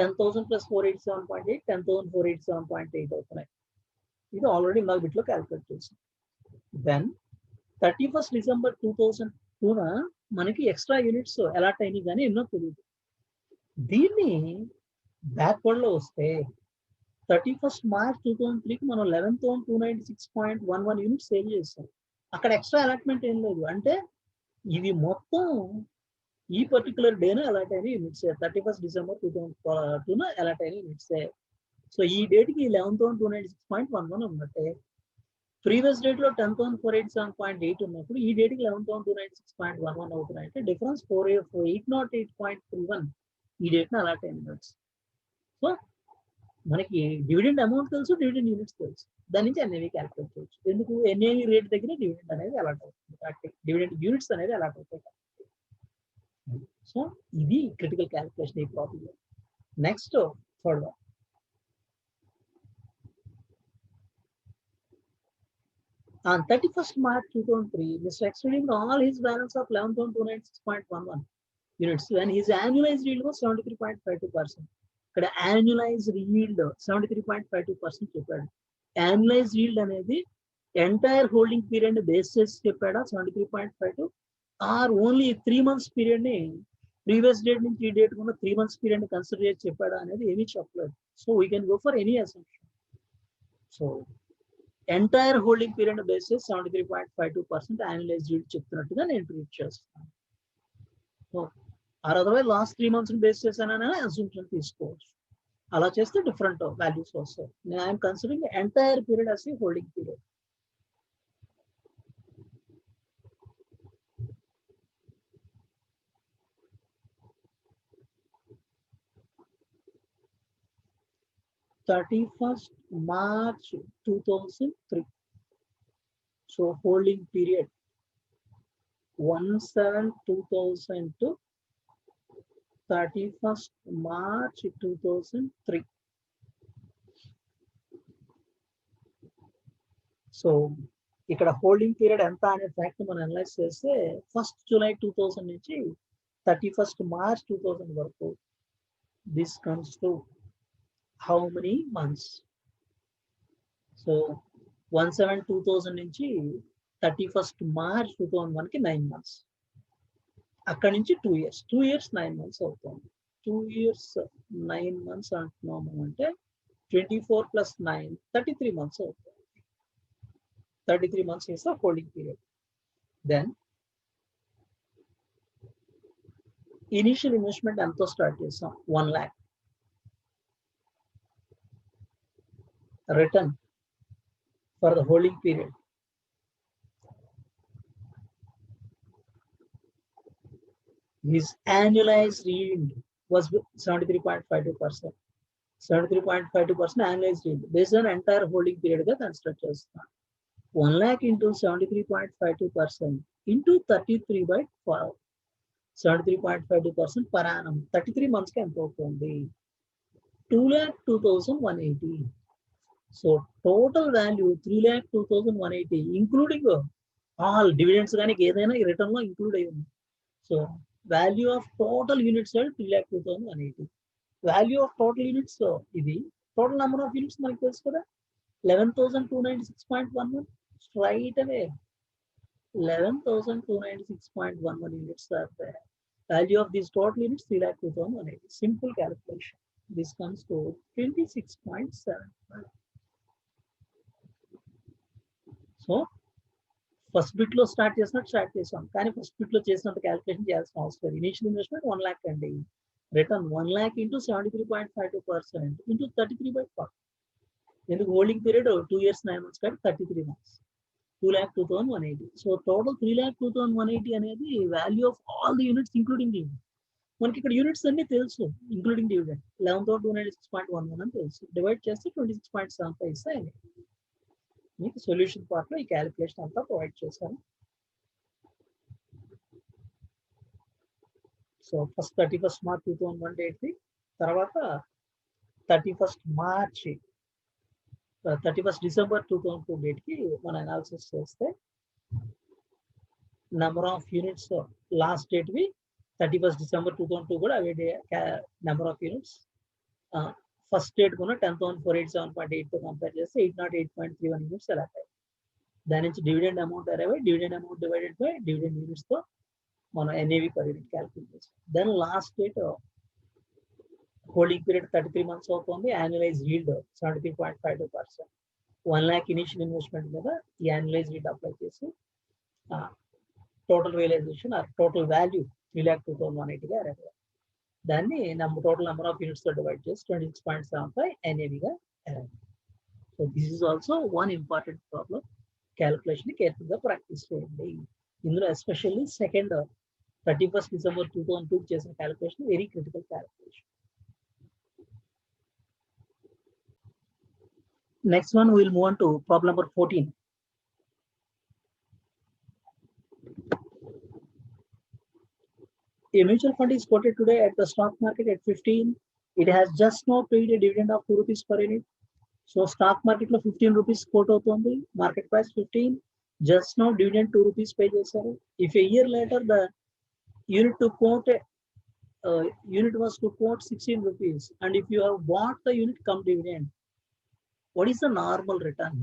Speaker 1: 10,000 ప్లస్ 487.8 10,487.8 అవుతున్నాయి. ఇది ఆల్రెడీ ఇందాక బిట్ లో క్యాలిక్యులేట్ చేసాం. దెన్ 31st December 2002 మనకి ఎక్స్ట్రా యూనిట్స్ అలాట్ అయినాయి కానీ ఎన్నో తెలియదు. దీన్ని బ్యాక్వర్డ్ లో వస్తే 31st March 2003కి మనం 11,296.11 యూనిట్స్ సేల్ చేస్తాం. అక్కడ ఎక్స్ట్రా అలాట్మెంట్ ఏం లేదు. అంటే ఇవి మొత్తం ఈ పర్టికులర్ డేనే అలాట్ అయిన యూనిట్స్ 31st December 2002 అలాట్ అయిన యూనిట్స్. సో ఈ డేట్కి 11,296.11 ఉన్నట్టే. ప్రీవియస్ డేట్ లో 10,487.8 ఉన్నప్పుడు ఈ డేట్కి 11,296.11 అవుతున్నాయి. అంటే డిఫరెన్స్ 808.31 ఈ డేట్ని అలాట్ అయిన యూనిట్స్. సో మనకి డివిడెండ్ అమౌంట్ తెలుసు, డివిడెండ్ యూనిట్స్ తెలుసు. దాని నుంచి ఎన్ఏవి క్యాలిక్యులేట్ చేయొచ్చు. ఎందుకు? ఎన్ఏవి రేట్ దగ్గర డివిడెండ్ అనేది అలాట్ అవుతుంది, డివిడెండ్ యూనిట్స్ అనేది అలాట్ అవుతాయి. సో ఇది క్రిటికల్ క్యాలిక్యులేషన్ ఈ problem. Next third one. On 31st March 2003, Mr. X redeemed all his balance of 11,296.11 units when his annualized yield was 73.52%. ఇక్కడ annualized yield 73.52% చెప్పాడు. Annualized yield అనేది entire holding period base చేసి చెప్పాడా 73.52, are only 3 months period ని previous date నుంచి ఈ date ఉన్న 3 months period ని కన్సిడర్ చేసి చెప్పాడా అనేది ఏమీ చెప్పలేదు. So we can go for any assumption. So entire holding period basis 73.52% annualise yield చెప్తున్నట్టుగా నేను ట్రీట్ చేస్తాను. So or otherwise last 3 months base చేశానని అసంప్షన్ తీసుకోవచ్చు. అలా చేస్తే డిఫరెంట్ వాల్యూస్ వస్తాయి. నేను I'm considering entire period as a holding period. March 2003. So holding period 1/7/2000 to 31st March 2003. So ఇక్కడ హోల్డింగ్ పీరియడ్ ఎంత అనే ఫ్యాక్ట్ మనం అనలైజ్ చేస్తే 1st July 2000 నుంచి 31st March 2000 వరకు this comes to how many months? So 1/7/2000 నుంచి 31st March 2001కి 9 months. అక్కడి నుంచి 2 years. 2 years 9 months అవుతుంది. 2 years 9 months అంటున్నాము అంటే 24 plus 9 33 months అవుతుంది. 33 months is the holding period. Then initial investment ఎంతో స్టార్ట్ చేసాం 1 lakh. Return for the holding period his annualized yield was 73.52%. 73.52% annualized yield based on entire holding period గా consider చేస్తున్నాం. 1 lakh into 73.52% into 33/12. 73.52% per annum. 33 months కి ఎంత అవుతుంది? 2,02,180. So total value 3,02,180 including all dividends కానీ ఏదైనా ఈ return లో include అయ్యి ఉంది. So value of total units 3,02,180. Value of total units ఇది. టోటల్ నెంబర్ ఆఫ్ యూనిట్స్ మనకి తెలుసు కదా, 11,296.11. Straight away 11,296.11 units are there. Value of these total units 3,02,180. Simple calculation. This comes to 26.75. So first bit లో start చేసాం కానీ first bit లో చేసినంత calculation చేయాల్సిన అవసరం. ఇనిషియల్ ఇన్వెస్ట్మెంట్ 1 lakh అండి. Return 1 lakh into 73.52% into 33/12. ఎందుకు హోల్డింగ్ పీరియడ్ 2 years 9 months కాబట్టి 33 months. 2,02,180. సో టోటల్ 3,02,180 అనేది value of all the units including dividend. మనకి ఇక్కడ యూనిట్స్ అన్ని తెలుసు ఇంక్లూడింగ్ డివిడెండ్ 11,296.11 అని తెలుసు. డివైడ్ చేస్తే 26.75 ఇస్తాయి. మీకు సొల్యూషన్ పార్ట్ లో ఈ క్యాలిక్యులేషన్ అంతా ప్రొవైడ్ చేశాను. So first 31st March 2001 date, తర్వాత 31st December 2002 డేట్ కి మనం అనాలిసిస్ చేస్తే number of units last date వి 31st December 2002 కూడా అవే number of units. First date కూడా 10,487.8 తో కంపేర్ చేస్తే 808.31 యూనిట్స్ ఎలా అయ్యాయి. దాని నుంచి dividend amount arrive, dividend amount divided by dividend units తో మనం ఎన్ఏవి పర్ యూనిట్ క్యాలిక్యులేట్ చేస్తాం. Then last date holding period 33 months అవుతుంది. Annualise yield 73.52%. 1 lakh initial investment మీద ఈ యాన్యువలైజ్ yield అప్లై చేసి total realisation or total value 3,02,180 గా arrive. దాన్ని total number of units తో డివైడ్ చేసి 26.75 ఎన్ఏవి గా arrive. So this is also one important problem. Calculation careful గా ప్రాక్టీస్ చేయండి. ఇందులో ఎస్పెషల్లీ సెకండ్ 31st December 2002 చేసిన calculation very critical calculation. Next one we will move on to problem number 14. A mutual fund is quoted today at the stock market at 15. It has just now paid a dividend of 2 rupees per unit. So stock market లో 15 rupees quote అవుతుంది. Market price 15. Just now dividend 2 rupees pay చేశారు. If a year later the unit was to quote 16 rupees and if you have bought the unit come dividend, what is the normal return?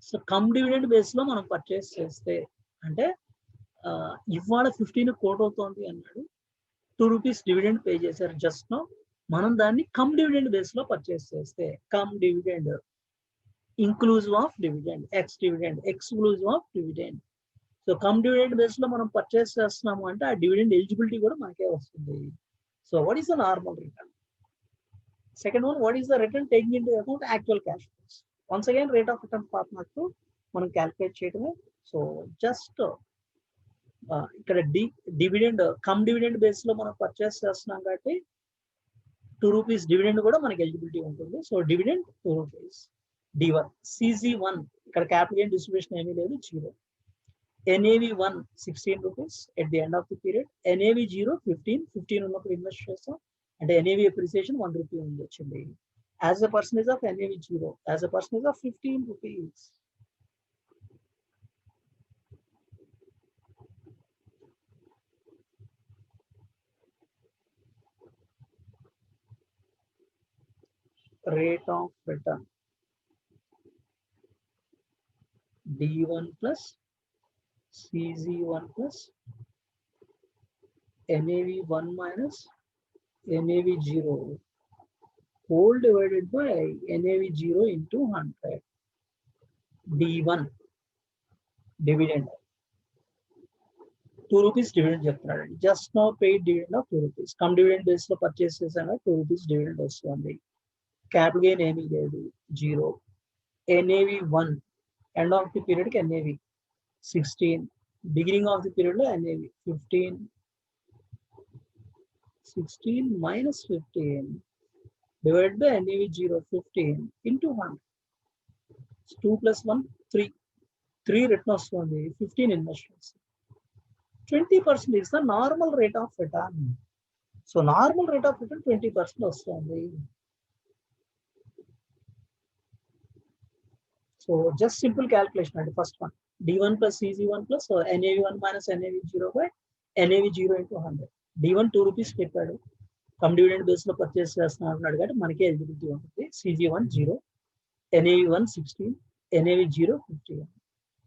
Speaker 1: So come dividend base లో మనం purchase చేస్తే అంటే ఇవాళ 15 coat అవుతుంది అన్నాడు, 2 rupees dividend pay చేశారు just no. మనం దాన్ని కమ్ డివిడెండ్ బేస్ లో పర్చేస్ చేస్తే come dividend inclusive of dividend, X dividend exclusive of dividend. So come dividend base లో మనం పర్చేస్ చేస్తున్నాము అంటే ఆ డివిడెండ్ ఎలిజిబిలిటీ కూడా మనకే వస్తుంది. So what is the normal return? Second one, what is the return taking into account actual cash flows. Once again rate of return format మనం calculate చేయడమే. సో జస్ట్ ఇక్కడ డివిడెండ్ కమ్ డివిడెండ్ బేస్ లో మనం purchase చేస్తున్నాం కాబట్టి 2 rupees dividend కూడా మనకి eligibility ఉంటుంది. So dividend 2 rupees. D1 CZ1 ఇక్కడ క్యాపిటల్ గెయిన్ డిస్ట్రిబ్యూషన్ ఏమీ లేదు, 0. NAV1 16 rupees at the end of the period. NAV0 15 ఉన్నప్పుడు ఇన్వెస్ట్ చేస్తాం అంటే NAV appreciation 1 rupee ఉంది వచ్చింది. As a percentage of NAV0 as a percentage of 15 rupees. Rate of return D1 plus CZ1 plus NAV1 minus NAV0 whole divided by NAV0 into 100. D1 dividend 2 rupees dividend చెప్తున్నాడు. Just now paid dividend of 2 rupees. Come dividend base లో purchase చేసాను 2 rupees dividend వస్తుంది. Capital gain ఏమీ లేదు 0. NAV1 end of the period కి NAV 16. Beginning of the period లో NAV 15. 16 minus 15 divided by NAV0 15 into 100. 2 plus 1 3. 3 written వస్తుంది 15 investments. 20% is the normal rate of return. So normal rate of return 20% వస్తుంది. So just simple calculation and first one D1 plus CZ1 plus NAV1 minus NAV0 by NAV0 into 100. D1 2 rupees చెప్పాడు. Come dividend base లో purchase చేస్తున్నా అన్నాడు కాబట్టి మనకే eligibility ఉంటుంది. CZ1 0, NAV1 16, NAV0 15.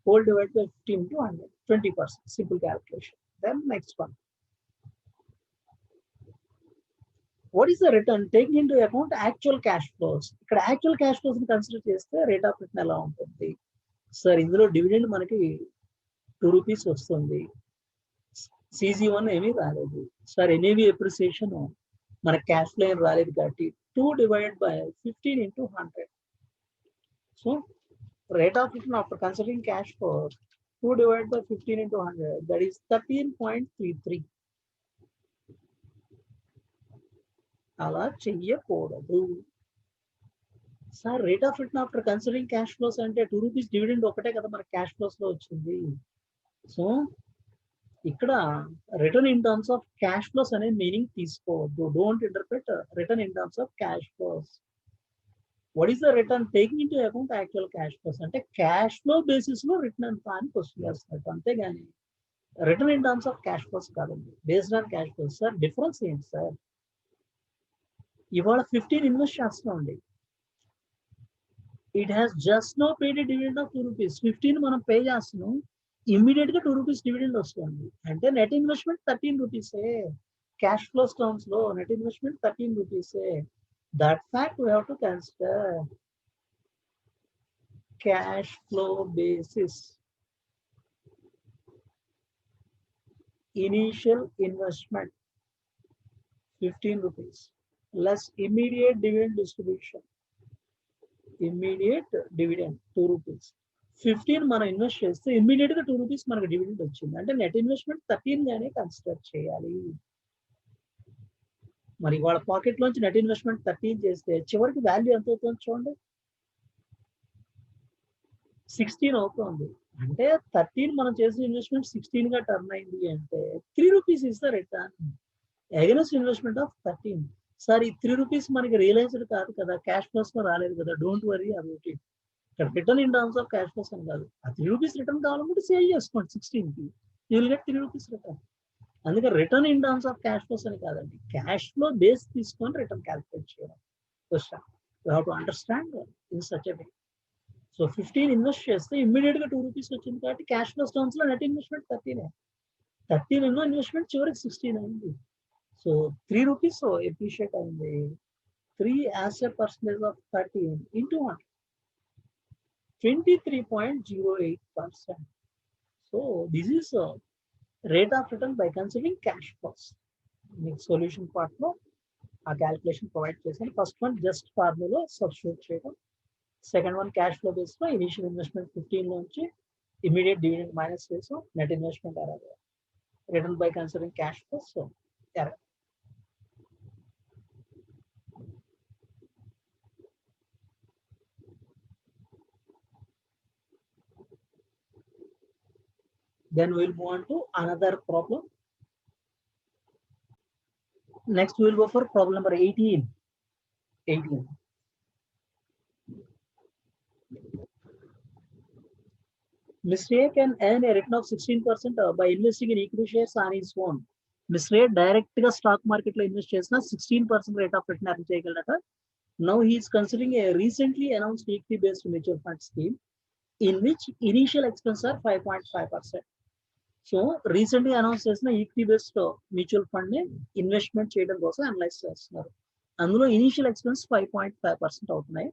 Speaker 1: Whole divided by 15 into 100, 20%. Simple calculation. Then next one. What is the return taking into account actual cash flows? ఇక్కడ actual cash flows ని consider చేస్తే rate of return ఎలా ఉంటుంది? సార్ ఇందులో dividend మనకి 2 rupees వస్తుంది. CZ1 ఏమీ రాలేదు. సార్ NAV అప్రిసియేషన్ మన క్యాష్ ఫ్లో ఏం రాలేదు కాబట్టి 2 divided by 15 into 100. So rate of return after considering cash flow 2 divided by 15 into 100, that is 13.33. అలా చెయ్యకూడదు. Sir rate of return after considering cash flows అంటే 2 రూపీస్ డివిడెండ్ ఒకటే కదా మన క్యాష్ ఫ్లోస్ లో వచ్చింది. సో ఇక్కడ return in terms of cash flows అనే మీనింగ్ తీసుకోవద్దు. Don't interpret return in terms of cash flows. What is the return taking into account actual cash flows అంటే క్యాష్ ఫ్లో బేసిస్ లో రిటర్న్ ఎంత అని క్వశ్చన్ చేస్తున్నట్టు, అంతేగాని return in terms of cash flows కాదండి. Based on cash flows. Sir difference ఏంటి sir? ఇవాళ 15 invest చేస్తున్నామండి. It has just now paid dividend of 2 rupees. 15 మనం పే చేస్తున్నాం, ఇమ్మీడియట్ గా 2 రూపీస్ డివిడెండ్ వస్తుంది. అంటే నెట్ ఇన్వెస్ట్మెంట్ 13 రూపీసే. క్యాష్ ఫ్లోస్ టర్మ్స్ లో నెట్ ఇన్వెస్ట్మెంట్ 13 రూపీసే. That fact we have to consider. Cash flow basis initial investment 15 rupees less immediate dividend distribution. Immediate dividend 2 rupees. 15 మనం invest చేస్తే immediate గా 2 rupees మనకు dividend వచ్చింది. అంటే నెట్ ఇన్వెస్ట్మెంట్ 13 గానే కన్సిడర్ చేయాలి. మరి వాళ్ళ పాకెట్ లోంచి నెట్ ఇన్వెస్ట్మెంట్ 13 చేస్తే చివరికి వాల్యూ ఎంత అవుతుంది చూడండి, 16 అవుతుంది. అంటే 13 మనం చేసిన ఇన్వెస్ట్మెంట్ 16 గా టర్న్ అయింది అంటే 3 rupees is the return against investment of 13. Sir ఈ 3 రూపీస్ మనకి రియలైజ్డ్ కాదు కదా, క్యాష్ ఫ్లోస్ లో రాలేదు కదా, డోంట్ వరీ అబౌట్ ఇట్. ఇక్కడ return in terms of cash flows అని కాదు. ఆ 3 రూపీస్ రిటర్న్ కావాలనుకుంటే సేవ్ చేసుకోండి 16 కి, you will get 3 rupees return. అందుకే return in terms of cash flows అని కాదండి, క్యాష్ ఫ్లో బేస్ తీసుకొని రిటర్న్ క్యాల్కులేట్ చేయడం. Question you have to understand in such a way. So 15 invest చేస్తే ఇమ్మీడియట్ గా 2 రూపీస్ వచ్చింది కాబట్టి క్యాష్ ఫ్లోస్ టర్మ్స్ లో నెట్ ఇన్వెస్ట్మెంట్ 13. 13 ఎన్నో ఇన్వెస్ట్మెంట్ చివరికి 16 అయింది. సో 3 రూపీస్ ఎప్రిషియేట్ అయింది. 3 as a percentage of 13 into 100, 23.08%. So this is rate of return by considering cash flows. Next solution part లో ఆ క్యాల్కులేషన్ ప్రొవైడ్ చేశాను. First one just formula substitute చేయడం. Second one cash flow base లో initial investment 15 నుంచి immediate dividend minus చేసాం, net investment అరవై, return by considering cash flows 20. Then we'll move on to another problem. Next we'll go for problem number 18. Mr. A can earn a return of 16% by investing in equity shares on his own. Mr. A direct గా stock market లో invest చేసిన 16% rate of return earn చేయగలట. Now he is considering a recently announced equity based mutual fund scheme in which initial expenses are 5.5%. So రీసెంట్గా announce చేసిన equity based mutual fund ని investment చేయడం కోసం analyse చేస్తున్నారు. అందులో ఇనిషియల్ ఎక్స్పెన్స్ 5.5% అవుతున్నాయి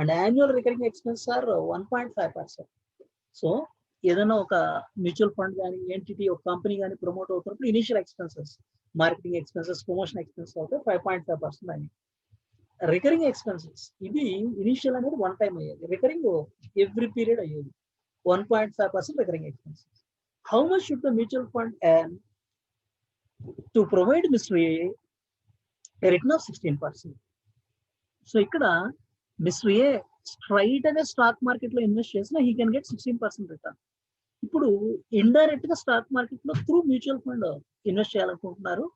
Speaker 1: and annual recurring expense are 1.5%. So ఏదైనా ఒక మ్యూచువల్ ఫండ్ కానీ ఎంటిటీ ఒక కంపెనీ కానీ ప్రమోట్ అవుతున్నప్పుడు initial expenses, marketing expenses, promotion expenses అవుతాయి 5.5% అని. రికరింగ్ ఎక్స్పెన్సెస్ ఇది ఇనిషియల్ అనేది వన్ టైం అయ్యేది, రికరింగ్ ఎవ్రీ పీరియడ్ అయ్యేది. 1.5% recurring expenses. How much should the mutual fund earn to provide Mr. A return of 16%? So ఇక్కడ mister a straight అనే stock market లో invest చేసినా హీ కెన్ గెట్ 16% రిటర్న్. ఇప్పుడు indirect గా stock market లో through mutual fund invest చేయాలనుకుంటున్నారు.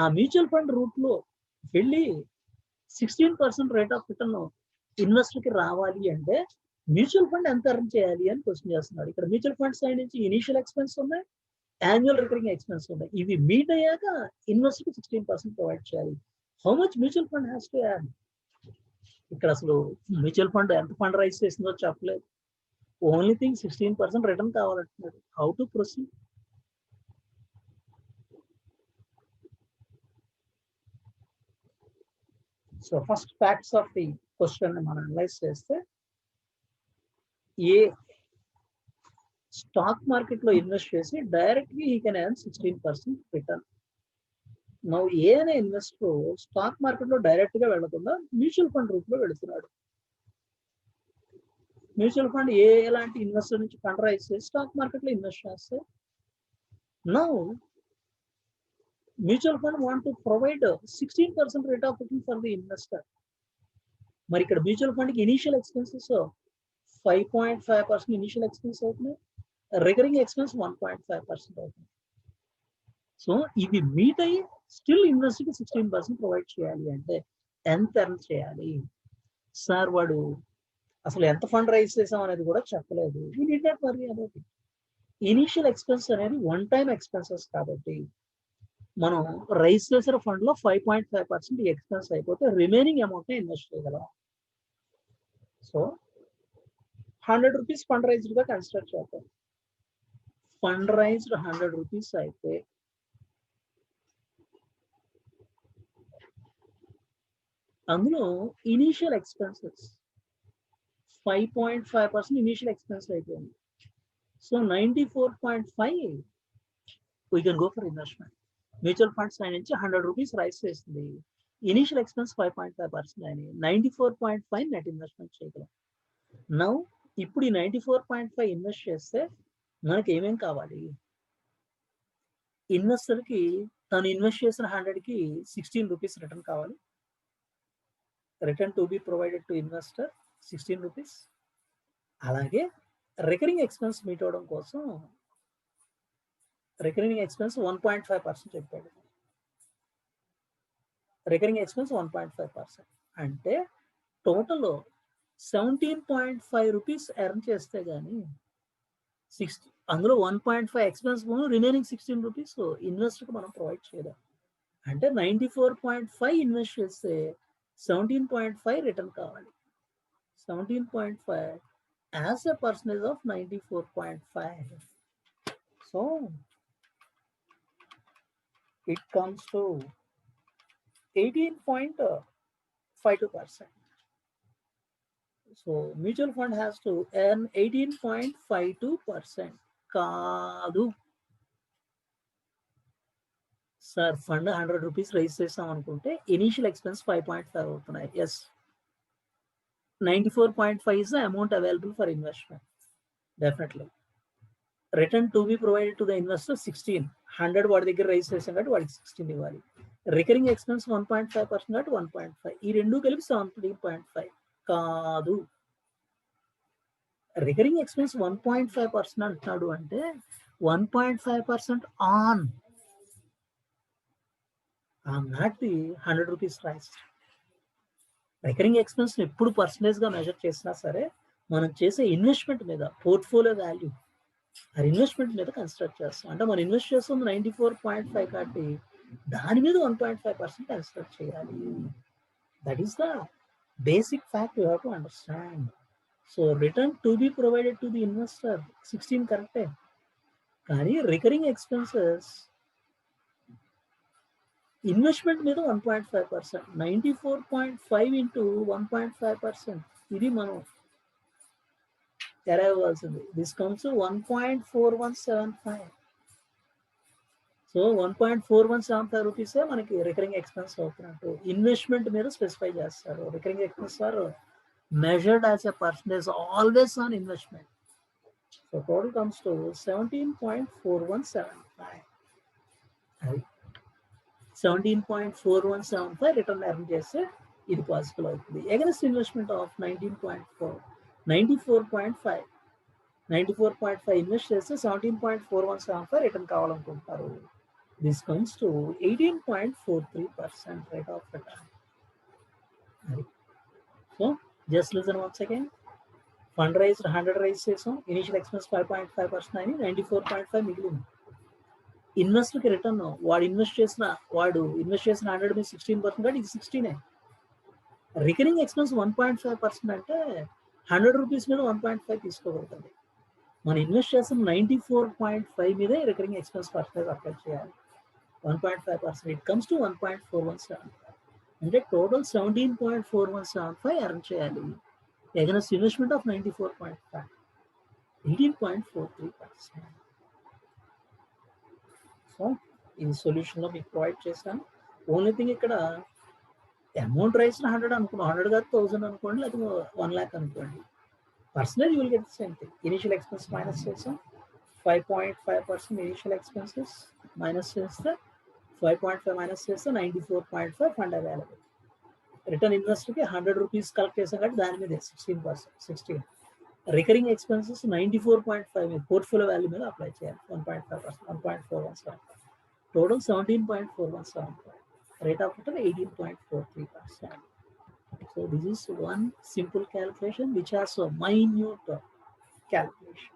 Speaker 1: ఆ mutual fund route లో వెళ్ళి 16% రేట్ ఆఫ్ రిటర్న్ ఇన్వెస్టర్ కి రావాలి అంటే మ్యూచువల్ ఫండ్ ఎంత ఎర్న్ చేయాలి అని క్వశ్చన్ చేస్తున్నాడు. ఇక్కడ మ్యూచువల్ ఫండ్ సైడ్ నుంచి ఇనిషియల్ ఎక్స్పెన్స్ ఉన్నాయి, యాన్యువల్ రికరింగ్ ఎక్స్పెన్స్ ఉన్నాయి. ఇవి మీట్ అయ్యాక ఇన్వెస్టర్ కి 16% ప్రొవైడ్ చేయాలి. How much mutual fund has to earn? ఇక్కడ అసలు మ్యూచువల్ ఫండ్ ఎంత ఫండ్ రైజ్ చేసిందో చెప్పలేదు. ఓన్లీ థింగ్ 16% రిటర్న్ కావాలంటున్నాడు. How to proceed? So first facts of the question మనం అనలైజ్ చేస్తే, ఏ స్టాక్ మార్కెట్ లో ఇన్వెస్ట్ చేసి డైరెక్ట్ గా he can earn 16% return. Now ఏ అనే ఇన్వెస్టర్ స్టాక్ మార్కెట్ లో డైరెక్ట్ గా వెళ్లకుండా మ్యూచువల్ ఫండ్ రూట్ లో వెళుతున్నాడు. మ్యూచువల్ ఫండ్ ఎలాంటి ఇన్వెస్టర్ నుంచి ఫండ్ రైజ్ చేసి స్టాక్ మార్కెట్ లో ఇన్వెస్ట్ చేస్తే, now mutual fund want to provide 16% rate of return for the investor. మరి ఇక్కడ మ్యూచువల్ ఫండ్ కి ఇనిషియల్ ఎక్స్పెన్సెస్ 5.5% ఇనిషియల్ ఎక్స్పెన్స్ అవుతున్నాయి, రికరింగ్ ఎక్స్పెన్స్ 1.5% అవుతుంది. సో ఇది మీట్ అయ్యి స్టిల్ ఇన్వెస్టర్ కి 16% ప్రొవైడ్ చేయాలి అంటే ఎంత ఎర్న్ చేయాలి? సార్ వాడు అసలు ఎంత ఫండ్ రైజ్ చేసాం అనేది కూడా చెప్పలేదు. We need not worry about it. Initial expense అనేది వన్ టైం ఎక్స్పెన్సెస్ కాబట్టి మనం రైజ్ చేసిన ఫండ్ లో 5.5% ఎక్స్పెన్స్ అయిపోతే రిమైనింగ్ అమౌంట్ ని ఇన్వెస్ట్ చేయగలం. సో 100 రూపీస్ ఫండ్ రైజ్డ్ గా కన్సిడర్ చేద్దాం. ఫండ్ రైజ్డ్ 100 రూపీస్ అయితే అందులో ఇనిషియల్ ఎక్స్పెన్సెస్ 5.5% ఇనిషియల్ ఎక్స్పెన్స్ అయిపోయింది. So 94.5 we can go for investment. Mutual funds నుంచి 100 రూపీస్ రైజ్ చేస్తుంది, ఇనిషియల్ ఎక్స్పెన్స్ 5.5% అని 94.5 నెట్ ఇన్వెస్ట్మెంట్ చేయగలం. నౌ ఇప్పుడు ఈ 94.5 ఇన్వెస్ట్ చేస్తే మనకి ఏమేం కావాలి? ఇన్వెస్టర్ కి తను ఇన్వెస్ట్ చేసిన 100 కి 16 రూపీస్ రిటర్న్ కావాలి. Return to be provided to investor 16 rupees. అలాగే రికరింగ్ ఎక్స్పెన్స్ మీట్ అవడం కోసం రికరింగ్ ఎక్స్పెన్స్ 1.5% చెప్పాడు. రికరింగ్ ఎక్స్పెన్స్ 1.5% అంటే టోటల్ 17.5 రూపీస్ ఎర్న్ చేస్తే గానీ అందులో 1.5 ఎక్స్పెన్స్ రిమైనింగ్ 16 రూపీస్ ఇన్వెస్టర్ కి మనం ప్రొవైడ్ చేయలేం. అంటే 94.5 ఇన్వెస్ట్ చేస్తే 17.5 రిటర్న్ కావాలి. 17.5 as a percentage of 94.5. So it comes to 18.52%. So mutual fund has to earn 18.52%. కాదు సార్, ఫండ్ 100 రూపీస్ రైజ్ చేస్తాం అనుకుంటే ఇనిషియల్ ఎక్స్పెన్స్ 5.5 అవుతున్నాయి. Yes, 94.5 is the amount available for investment. Definitely. Return to be provided to the investor 16. 100 వాడి దగ్గర rise చేసాం కాబట్టి వాడికి 16 ఇవ్వాలి. రికరింగ్ ఎక్స్పెన్స్ 1.5% కాబట్టి 1.5. ఈ రెండు కలిపి 17.5 కాదు. రికరింగ్ ఎక్స్పెన్స్ 1.5% అంటున్నాడు అంటే 1.5% on not the 100 rupees rise. Recurring expense ఎప్పుడు పర్సంటేజ్ గా మెజర్ చేసినా సరే మనం చేసే ఇన్వెస్ట్మెంట్ మీద, పోర్ట్ఫోలియో వాల్యూ ఆ ఇన్వెస్ట్మెంట్ మీద కన్సిడర్ చేస్తాం. అంటే మనం ఇన్వెస్ట్ చేస్తుంది 94.5 కాబట్టి దాని మీద 1.5% కన్సిడర్ చేయాలి. That is the basic fact you have to understand. So return to be provided to the investor 16 కరెక్టే. కానీ రికరింగ్ ఎక్స్పెన్సెస్ ఇన్వెస్ట్మెంట్ మీద 1.5%, 94.5 ఇంటూ 1.5%, ఇది మనం ఎరైవ్ అవ్వాల్సింది. This comes 1.4175. సో 1.4175 రూపీసే మనకి రికరింగ్ ఎక్స్పెన్స్ అవుతున్నట్టు ఇన్వెస్ట్మెంట్ మీద స్పెసిఫై చేస్తారు. Recurring expense are measured as a percentage always on investment. So total comes to 17.4175. 17.4175 return earn చేస్తే ఇది పాసిబుల్ అవుతుంది. ఎగనెస్ట్ ఇన్వెస్ట్మెంట్ ఆఫ్ 19.4, 94.5, 94.5 ఇన్వెస్ట్ చేస్తే 17.4175 రిటర్న్ కావాలనుకుంటారు. This comes to 18.43% rate of return. So just listen once again. Fund raise 100 raise చేసాం, initial expense 5.5% అని 94.5 మిగిలింది. ఇన్వెస్టర్కి return వాడు ఇన్వెస్ట్ చేసిన 100 మీద 16% అంటే ఇది 16. రికరింగ్ ఎక్స్పెన్స్ 1.5% అంటే 100 రూపీస్ మీద 1.5 తీసుకోగలుగుతుంది. మనం ఇన్వెస్ట్ చేసిన 94.5 మీదే రికరింగ్ ఎక్స్పెన్స్ పర్సెంటేజ్ అప్లై చేయాలి. 1.5%, ఇట్ కమ్స్ టు 1.4175. అంటే టోటల్ 17.4175 ఎర్న్ చేయాలి. against investment of 94.5, 18.43%. సో ఇది సొల్యూషన్లో మీకు ప్రొవైడ్ చేశాను. ఓన్లీ థింగ్ ఇక్కడ అమౌంట్ రైస్ 100 అనుకోండి, 100 కాదు 1000 అనుకోండి, లేకపోతే 1 lakh అనుకోండి, personal you will get same thing. Initial expense minus చేసాం, 5.5% ఇనిషియల్ ఎక్స్పెన్సెస్ మైనస్ చేస్తే 5.5 మైనస్ చేస్తే 94.5 ఫండ్ అవైలబుల్. రిటర్న్ ఇన్వెస్టర్కి 100 రూపీస్ కలెక్ట్ చేసాం కాబట్టి దాని మీద 16%. రికరింగ్ ఎక్స్పెన్సెస్ 94.5 మీద పోర్ట్ఫోలియో వాల్యూ మీద అప్లై చేయాలి. 1.5%, 1.417, total 17.417, rate of return 18.43%. So this is one simple calculation which has a minute calculation.